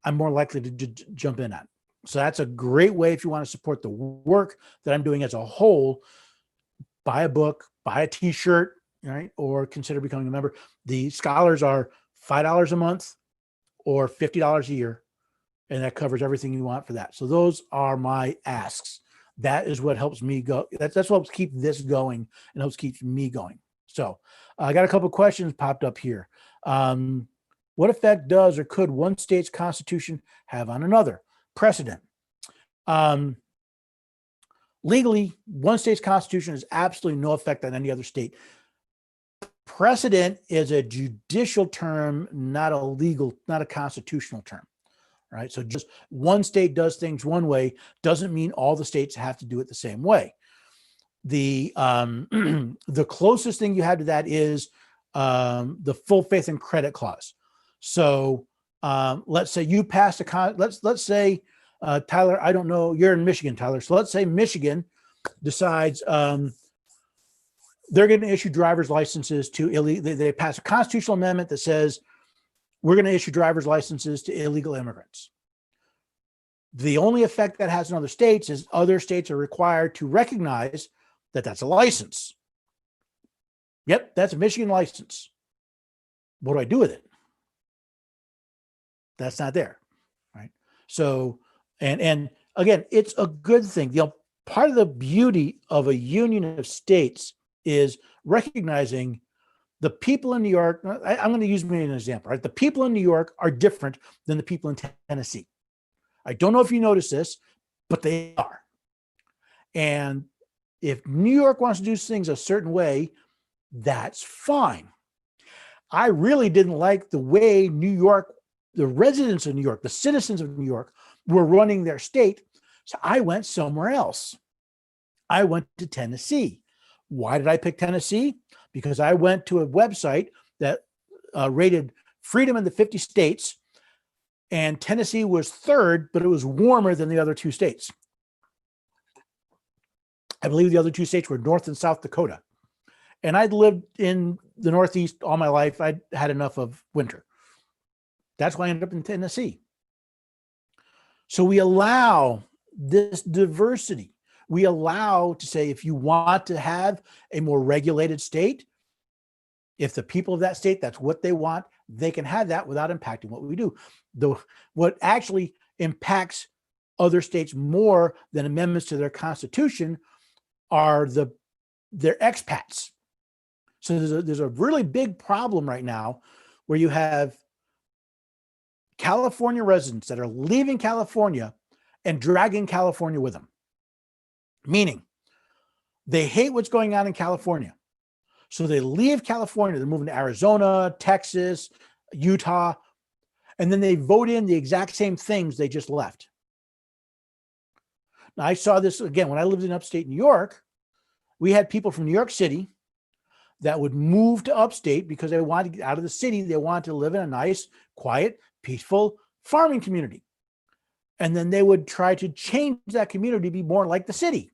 I'm more likely to jump in on. So that's a great way if you want to support the work that I'm doing as a whole. Buy a book, buy a t-shirt, right? Or consider becoming a member. The scholars are $5 a month or $50 a year. And that covers everything you want for that. So those are my asks. That is what helps me go. That's what helps keep this going and helps keep me going. So I got a couple of questions popped up here. What effect does or could one state's constitution have on another? Precedent. Legally, one state's constitution has absolutely no effect on any other state. Precedent is a judicial term, not a constitutional term. Right. So just one state does things one way doesn't mean all the states have to do it the same way. The closest thing you have to that is the full faith and credit clause. So let's say you passed let's say Tyler, I don't know, you're in Michigan, Tyler. So let's say Michigan decides they're going to issue driver's licenses to illegal. They pass a constitutional amendment that says we're going to issue driver's licenses to illegal immigrants. The only effect that has in other states is other states are required to recognize that that's a license. Yep, that's a Michigan license. What do I do with it? That's not there, right? So, and again, it's a good thing. Part of the beauty of a union of states is recognizing the people in New York. I'm going to use me as an example, right? The people in New York are different than the people in Tennessee. I don't know if you notice this, but they are. And if New York wants to do things a certain way, that's fine. I really didn't like the way New York, the residents of New York, the citizens of New York were running their state. So I went somewhere else. I went to Tennessee. Why did I pick Tennessee? Because I went to a website that rated freedom in the 50 states, and Tennessee was third, but it was warmer than the other two states. I believe the other two states were North and South Dakota. And I'd lived in the Northeast all my life. I'd had enough of winter. That's why I ended up in Tennessee. So we allow this diversity. We allow to say, if you want to have a more regulated state, if the people of that state, that's what they want, they can have that without impacting what we do. What actually impacts other states more than amendments to their constitution are their expats. So there's a really big problem right now where you have California residents that are leaving California and dragging California with them. Meaning they hate what's going on in California. So they leave California, they're moving to Arizona, Texas, Utah, and then they vote in the exact same things they just left. Now, I saw this again when I lived in upstate New York. We had people from New York City that would move to upstate because they wanted to get out of the city. They wanted to live in a nice, quiet, peaceful farming community. And then they would try to change that community to be more like the city.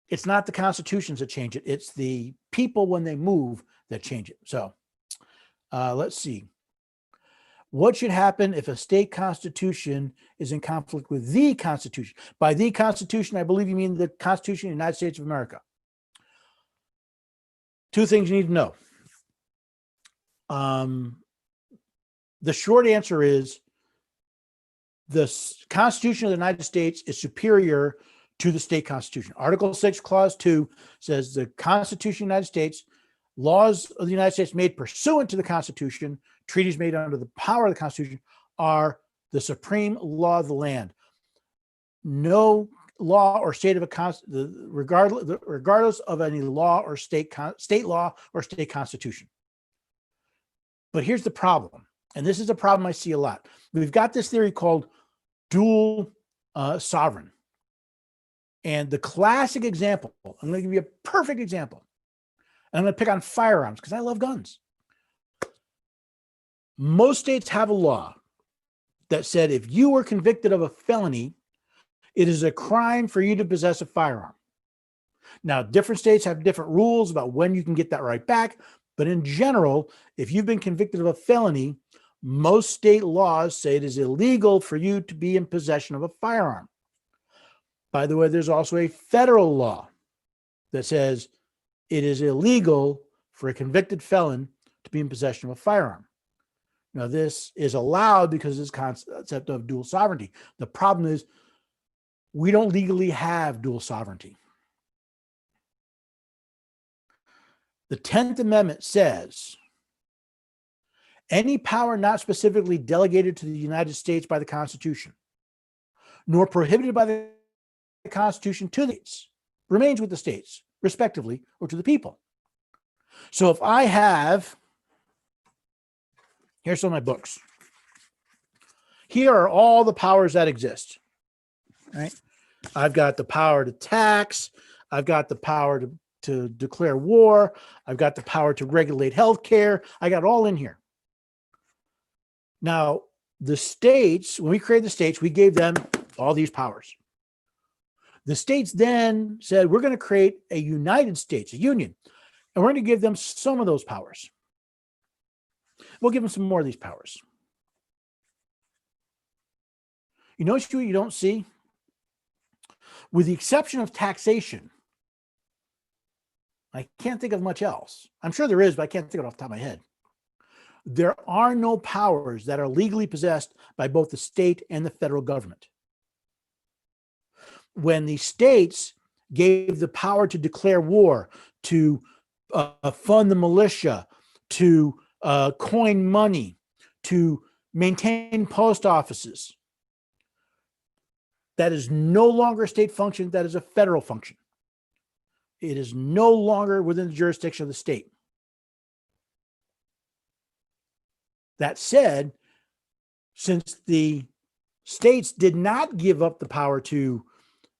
It's not the constitutions that change it. It's the people when they move that change it. So let's see. What should happen if a state constitution is in conflict with the Constitution? By the Constitution, I believe you mean the Constitution of the United States of America. Two things you need to know. The short answer is the Constitution of the United States is superior to the state constitution. Article 6, Clause 2 says the Constitution of the United States, laws of the United States made pursuant to the Constitution, treaties made under the power of the Constitution are the supreme law of the land. No law or state of a regardless of any law or state law or state constitution. But here's the problem, and this is a problem I see a lot. We've got this theory called dual sovereign. And the classic example, I'm going to give you a perfect example. And I'm going to pick on firearms because I love guns. Most states have a law that said if you were convicted of a felony, it is a crime for you to possess a firearm. Now, different states have different rules about when you can get that right back. But in general, if you've been convicted of a felony, most state laws say it is illegal for you to be in possession of a firearm. By the way, there's also a federal law that says it is illegal for a convicted felon to be in possession of a firearm. Now, this is allowed because of this concept of dual sovereignty. The problem is we don't legally have dual sovereignty. The 10th Amendment says any power not specifically delegated to the United States by the Constitution, nor prohibited by the Constitution to the states, remains with the states, respectively, or to the people. So if I have, here's some of my books. Here are all the powers that exist. Right? I've got the power to tax. I've got the power to declare war. I've got the power to regulate healthcare. I got it all in here. Now, the states, when we created the states, we gave them all these powers. The states then said, we're going to create a United States, a union, and we're going to give them some of those powers. We'll give them some more of these powers. You notice what you don't see? With the exception of taxation, I can't think of much else. I'm sure there is, but I can't think of it off the top of my head. There are no powers that are legally possessed by both the state and the federal government. When the states gave the power to declare war, to fund the militia, to coin money, to maintain post offices, that is no longer a state function, that is a federal function. It is no longer within the jurisdiction of the state. That said, since the states did not give up the power to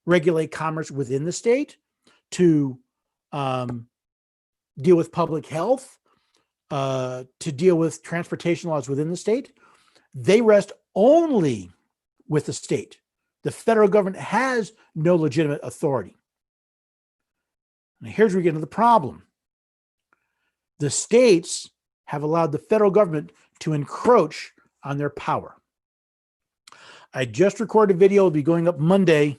regulate commerce within the state, to deal with public health, to deal with transportation laws within the state, they rest only with the state. The federal government has no legitimate authority. Now, here's where we get into the problem. The states have allowed the federal government to encroach on their power. I just recorded a video, will be going up Monday,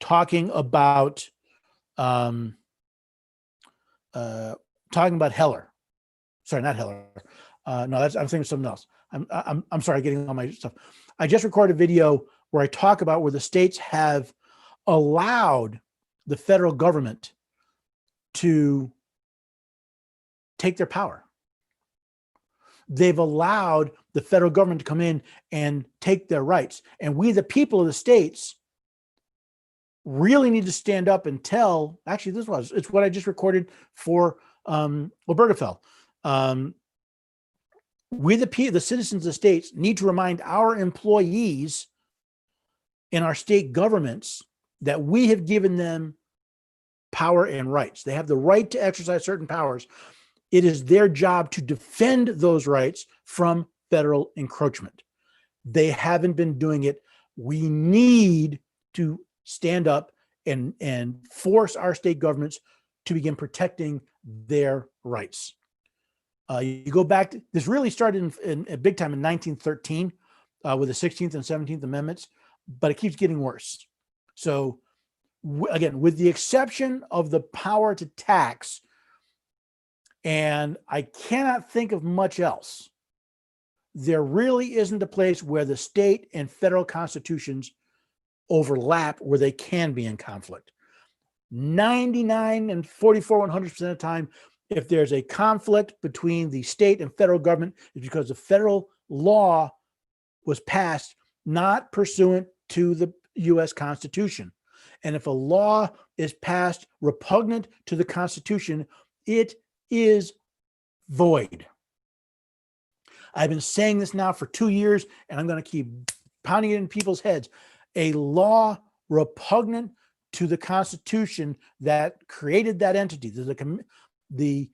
talking about Heller. Sorry, not Heller. No, I'm thinking of something else. I'm sorry, getting all my stuff. I just recorded a video where I talk about where the states have allowed the federal government to take their power. They've allowed the federal government to come in and take their rights. And we, the people of the states, really need to stand up and tell, actually, it's what I just recorded for Obergefell. We, the citizens of the states, need to remind our employees in our state governments that we have given them power and rights. They have the right to exercise certain powers. It is their job to defend those rights from federal encroachment. They haven't been doing it. We need to stand up and force our state governments to begin protecting their rights. You go back to, this really started in big time in 1913 with the 16th and 17th Amendments, but it keeps getting worse. So again, with the exception of the power to tax, and I cannot think of much else, there really isn't a place where the state and federal constitutions overlap where they can be in conflict. 99 and 44, 100% of the time, if there's a conflict between the state and federal government, it's because the federal law was passed not pursuant to the U.S. Constitution. And if a law is passed repugnant to the Constitution, it is void. I've been saying this now for 2 years, and I'm going to keep pounding it in people's heads. A law repugnant to the Constitution that created that entity, the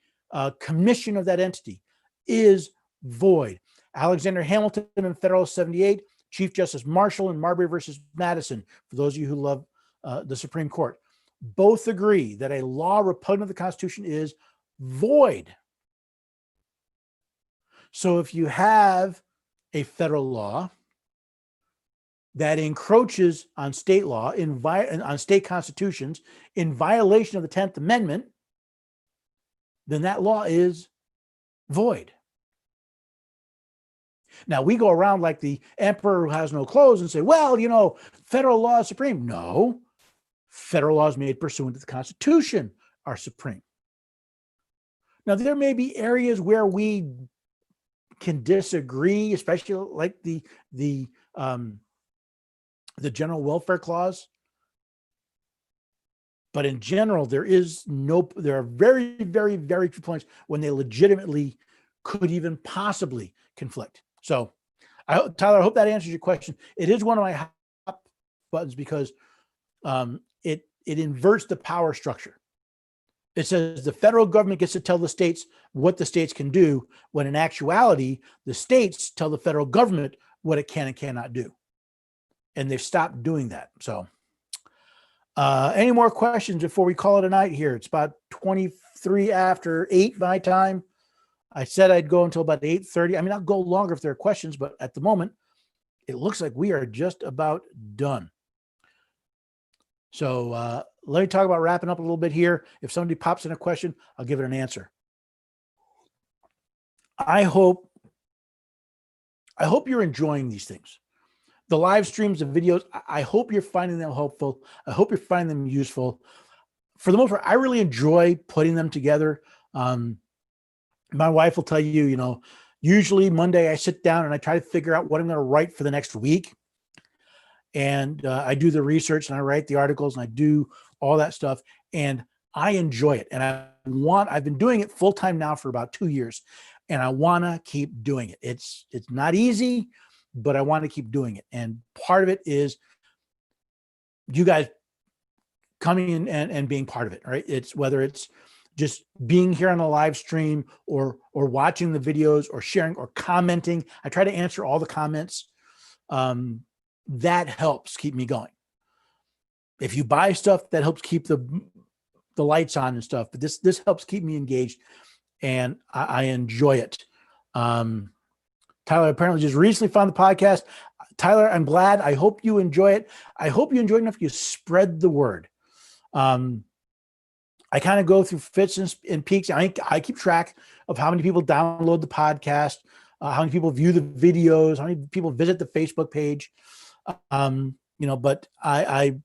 commission of that entity, is void. Alexander Hamilton in Federalist 78, Chief Justice Marshall in Marbury versus Madison, for those of you who love the Supreme Court, both agree that a law repugnant to the Constitution is void. So if you have a federal law that encroaches on state law, on state constitutions, in violation of the 10th Amendment, then that law is void. Now, we go around like the emperor who has no clothes and say, well, federal law is supreme. No, federal laws made pursuant to the Constitution are supreme. Now, there may be areas where we can disagree, especially like the general welfare clause. But in general, there are very, very, very few points when they legitimately could even possibly conflict. So, Tyler, I hope that answers your question. It is one of my hot buttons because it inverts the power structure. It says the federal government gets to tell the states what the states can do, when in actuality, the states tell the federal government what it can and cannot do. And they've stopped doing that. So any more questions before we call it a night here? It's about 23 after 8 my time. I said I'd go until about 8:30. I mean, I'll go longer if there are questions, but at the moment, it looks like we are just about done. So let me talk about wrapping up a little bit here. If somebody pops in a question, I'll give it an answer. I hope you're enjoying these things. The live streams, the videos, I hope you're finding them helpful. I hope you're finding them useful. For the most part, I really enjoy putting them together. My wife will tell you, usually Monday I sit down and I try to figure out what I'm going to write for the next week. And I do the research and I write the articles and I do all that stuff. And I enjoy it. And I've been doing it full time now for about 2 years. And I want to keep doing it. It's not easy, but I want to keep doing it. And part of it is you guys coming in and being part of it, right? It's whether it's just being here on a live stream or watching the videos or sharing or commenting. I try to answer all the comments. That helps keep me going. If you buy stuff, that helps keep the lights on and stuff, but this helps keep me engaged and I enjoy it. Tyler apparently just recently found the podcast. Tyler, I'm glad. I hope you enjoy it. I hope you enjoy it enough you spread the word. I kind of go through fits and peaks. I keep track of how many people download the podcast, how many people view the videos, how many people visit the Facebook page. But I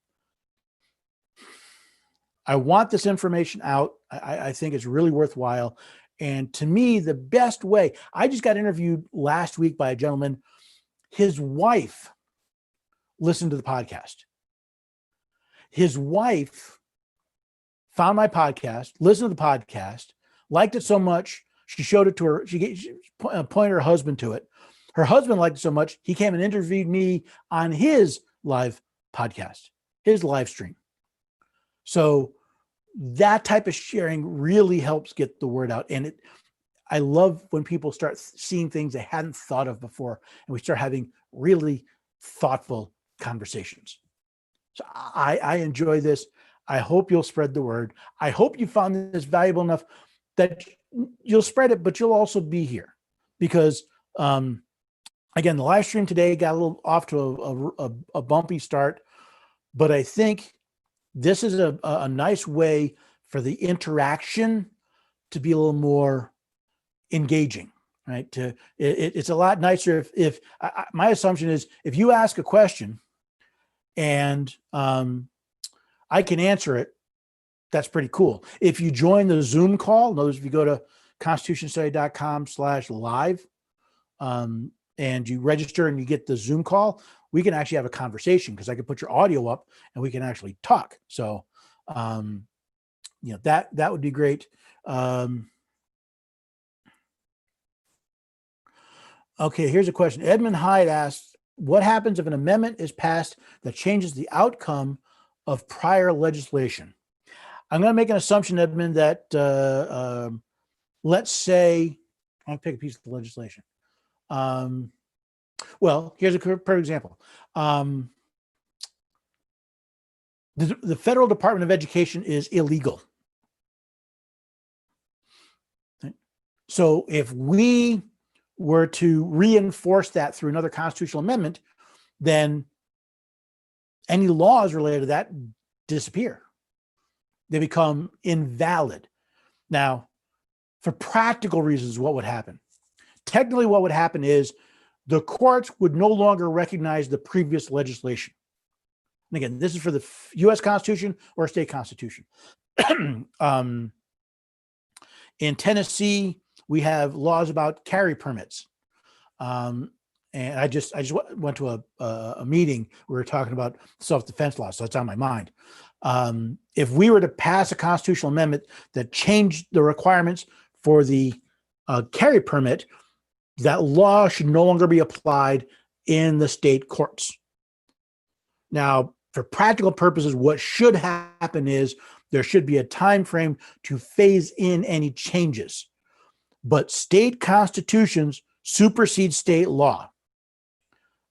want this information out. I think it's really worthwhile. And to me, the best way, I just got interviewed last week by a gentleman. His wife listened to the podcast. His wife found my podcast, listened to the podcast, liked it so much, she showed it to her. She pointed her husband to it. Her husband liked it so much, he came and interviewed me on his live podcast, his live stream. So that type of sharing really helps get the word out. And I love when people start seeing things they hadn't thought of before, and we start having really thoughtful conversations. So I enjoy this. I hope you'll spread the word. I hope you found this valuable enough that you'll spread it, but you'll also be here because, again, the live stream today got a little off to a bumpy start, but I think this is a nice way for the interaction to be a little more engaging, right? It's a lot nicer if my assumption is if you ask a question and I can answer it, that's pretty cool. If you join the Zoom call, in other words, if you go to constitutionstudy.com/live and you register and you get the Zoom call, we can actually have a conversation because I can put your audio up and we can actually talk. So, that would be great. Okay, here's a question. Edmund Hyde asks, what happens if an amendment is passed that changes the outcome of prior legislation? I'm going to make an assumption, Edmund, that let's say, I'll pick a piece of the legislation. Well, here's a perfect example. The Federal Department of Education is illegal. Okay. So if we were to reinforce that through another constitutional amendment, then any laws related to that disappear. They become invalid. Now, for practical reasons, what would happen? Technically, what would happen is the courts would no longer recognize the previous legislation. And again, this is for the U.S. Constitution or state constitution. In Tennessee, we have laws about carry permits. And I just went to a meeting. We were talking about self-defense laws, so it's on my mind. If we were to pass a constitutional amendment that changed the requirements for the carry permit, that law should no longer be applied in the state courts. Now, for practical purposes, what should happen is there should be a time frame to phase in any changes. But state constitutions supersede state law.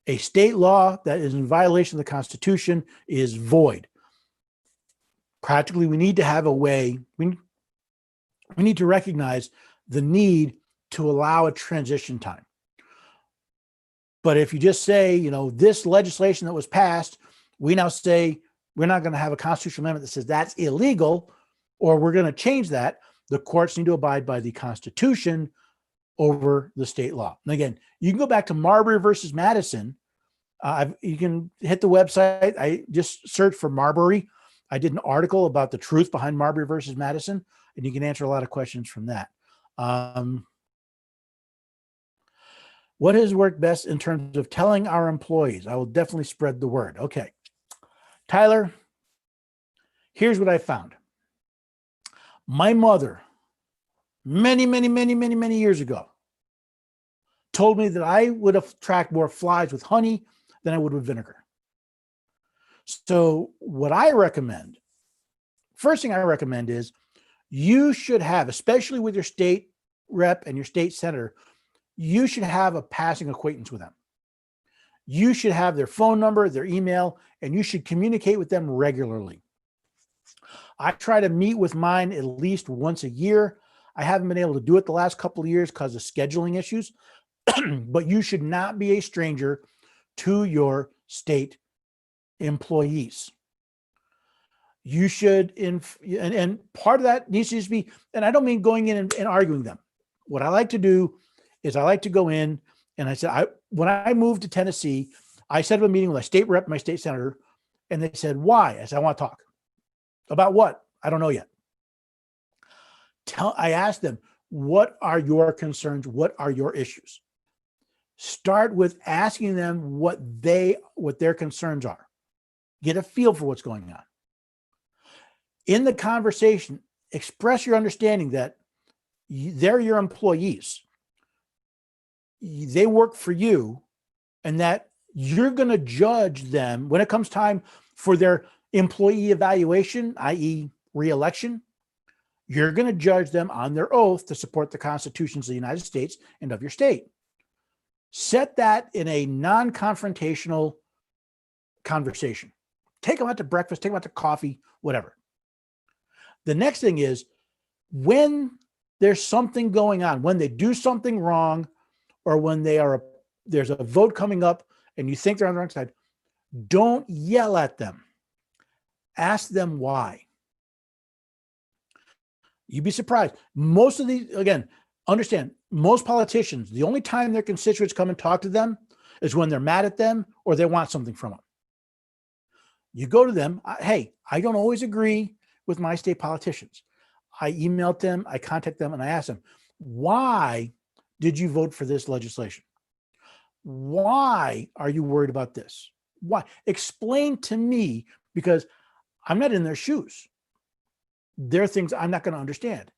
A state law that is in violation of the Constitution is void. Practically, we need to have a way, we need to recognize the need to allow a transition time. But if you just say, this legislation that was passed, we now say we're not going to have a constitutional amendment that says that's illegal, or we're going to change that, the courts need to abide by the Constitution over the state law. And again, you can go back to Marbury versus Madison. You can hit the website. I just searched for Marbury. I did an article about the truth behind Marbury versus Madison, and you can answer a lot of questions from that. What has worked best in terms of telling our employees? I will definitely spread the word. Okay. Tyler, here's what I found. My mother, many years ago, told me that I would attract more flies with honey than I would with vinegar. So what I recommend, first thing I recommend is you should have, especially with your state rep and your state senator, you should have a passing acquaintance with them. You should have their phone number, their email, and you should communicate with them regularly. I try to meet with mine at least once a year. I haven't been able to do it the last couple of years because of scheduling issues, but you should not be a stranger to your state employees. You should, and part of that needs to just be, and I don't mean going in and arguing them. What I like to do is I like to go in and I said, when I moved to Tennessee, I set up a meeting with my state rep, my state senator, and they said, why? I said, I want to talk. About what? I don't know yet. I asked them, what are your concerns? What are your issues? Start with asking them what their concerns are. Get a feel for what's going on. In the conversation, express your understanding that they're your employees. They work for you, and that you're going to judge them when it comes time for their employee evaluation, i.e. re-election. You're going to judge them on their oath to support the constitutions of the United States and of your state. Set that in a non-confrontational conversation. Take them out to breakfast, take them out to coffee, whatever. The next thing is, when there's something going on, when they do something wrong, or when there's a vote coming up and you think they're on the wrong side, don't yell at them. Ask them why. You'd be surprised. Most of these, again, understand, most politicians, the only time their constituents come and talk to them is when they're mad at them or they want something from them. You go to them, hey, I don't always agree with my state politicians. I emailed them, I contact them, and I ask them, why did you vote for this legislation? Why are you worried about this? Why? Explain to me, because I'm not in their shoes. There are things I'm not going to understand.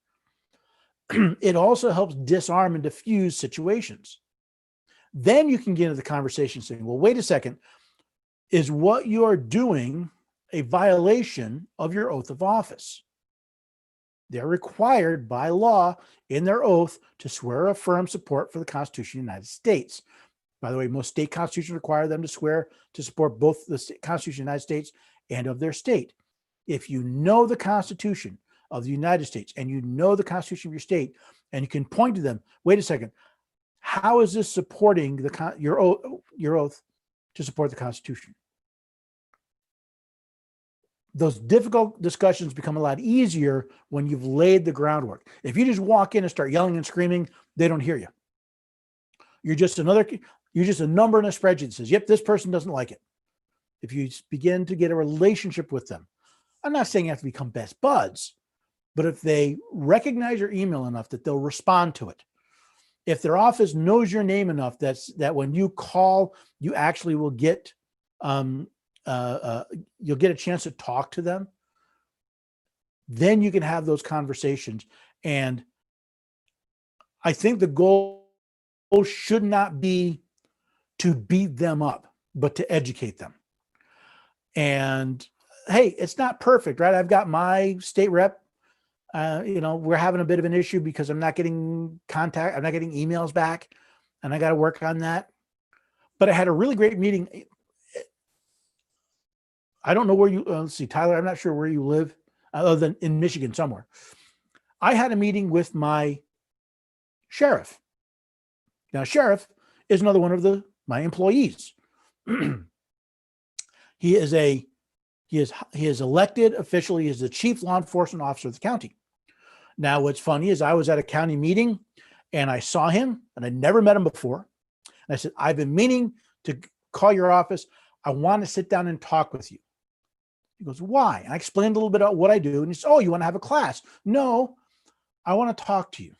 It also helps disarm and diffuse situations. Then you can get into the conversation saying, well, wait a second, is what you are doing a violation of your oath of office? They're required by law in their oath to swear or affirm support for the Constitution of the United States. By the way, most state constitutions require them to swear to support both the Constitution of the United States and of their state. If you know the Constitution of the United States and you know the Constitution of your state, and you can point to them, wait a second, how is this supporting your oath to support the Constitution? Those difficult discussions become a lot easier when you've laid the groundwork. If you just walk in and start yelling and screaming, they don't hear you. You're just a number in a spreadsheet that says, yep, this person doesn't like it. If you begin to get a relationship with them, I'm not saying you have to become best buds, but if they recognize your email enough that they'll respond to it, if their office knows your name enough that when you call, you actually will get you'll get a chance to talk to them, then you can have those conversations. And I think the goal should not be to beat them up, but to educate them. And hey, it's not perfect, right? I've got my state rep, we're having a bit of an issue because I'm not getting contact, I'm not getting emails back, and I got to work on that. But I had a really great meeting. I don't know where you, let's see, Tyler, I'm not sure where you live, other than in Michigan somewhere. I had a meeting with my sheriff. Now, sheriff is another one of my employees. He is elected officially. He is the chief law enforcement officer of the county. Now, what's funny is I was at a county meeting and I saw him, and I never met him before. And I said, I've been meaning to call your office. I want to sit down and talk with you. He goes, why? And I explained a little bit about what I do. And he said, oh, you want to have a class? No, I want to talk to you.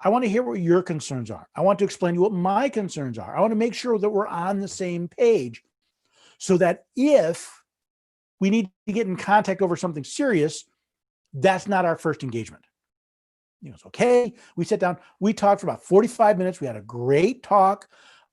I want to hear what your concerns are. I want to explain to you what my concerns are. I want to make sure that we're on the same page so that if we need to get in contact over something serious, that's not our first engagement. He goes, okay. We sat down. We talked for about 45 minutes. We had a great talk.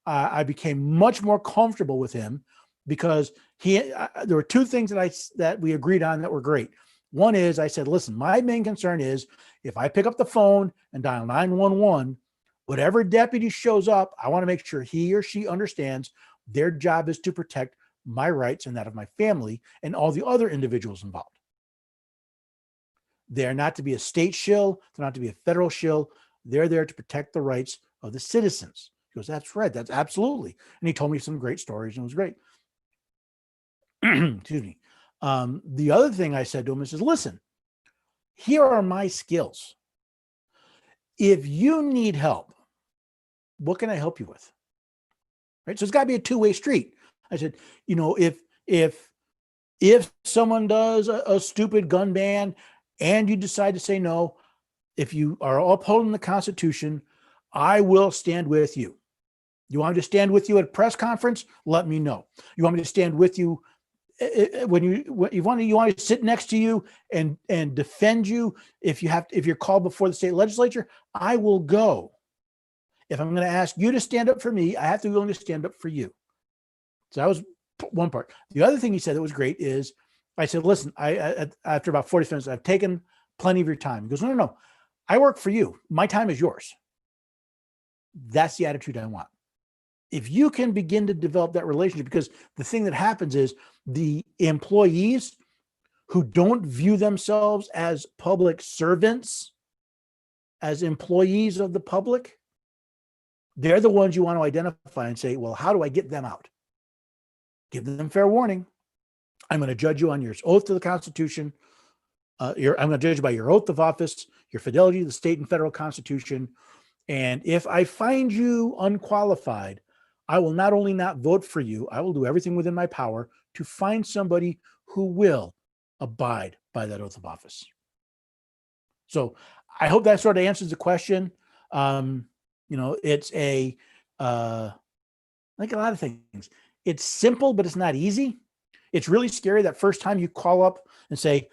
I became much more comfortable with him because there were two things that we agreed on that were great. One is I said, listen, my main concern is if I pick up the phone and dial 911, whatever deputy shows up, I want to make sure he or she understands their job is to protect my rights and that of my family and all the other individuals involved. They're not to be a state shill. They're not to be a federal shill. They're there to protect the rights of the citizens. He goes, that's right. That's absolutely. And he told me some great stories and it was great. Excuse me. The other thing I said to him is, listen, here are my skills. If you need help, what can I help you with? Right. So it's got to be a two-way street. I said, if someone does a stupid gun ban and you decide to say no, if you are upholding the Constitution, I will stand with you. You want me to stand with you at a press conference? Let me know. You want me to stand with you when you want to sit next to you and defend you if you're called before the state legislature? I will go. If I'm going to ask you to stand up for me, I have to be willing to stand up for you. So that was one part. The other thing he said that was great is, I said, listen, I after about 40 minutes, I've taken plenty of your time. He goes, no. I work for you. My time is yours. That's the attitude I want. If you can begin to develop that relationship, because the thing that happens is the employees who don't view themselves as public servants, as employees of the public, they're the ones you want to identify and say, well, how do I get them out? Give them fair warning. I'm going to judge you on your oath to the Constitution. I'm going to judge you by your oath of office, your fidelity to the state and federal Constitution. And if I find you unqualified, I will not only not vote for you, I will do everything within my power to find somebody who will abide by that oath of office. So I hope that sort of answers the question. It's like a lot of things. It's simple, but it's not easy. It's really scary that first time you call up and say,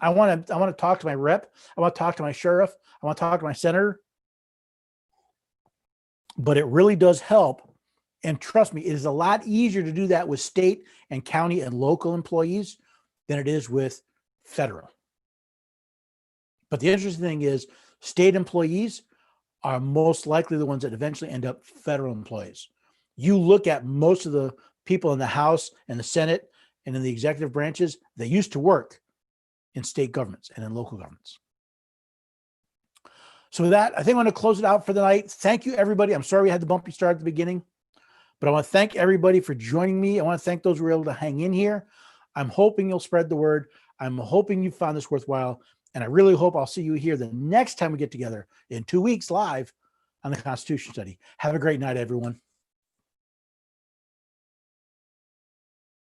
I want to talk to my rep. I want to talk to my sheriff. I want to talk to my senator. But it really does help. And trust me, it is a lot easier to do that with state and county and local employees than it is with federal. But the interesting thing is state employees are most likely the ones that eventually end up federal employees. You look at most of the people in the House and the Senate and in the executive branches, they used to work in state governments and in local governments. So with that, I think I'm going to close it out for the night. Thank you, everybody. I'm sorry we had the bumpy start at the beginning, but I want to thank everybody for joining me. I want to thank those who were able to hang in here. I'm hoping you'll spread the word. I'm hoping you found this worthwhile. And I really hope I'll see you here the next time we get together in 2 weeks live on the Constitution Study. Have a great night, everyone.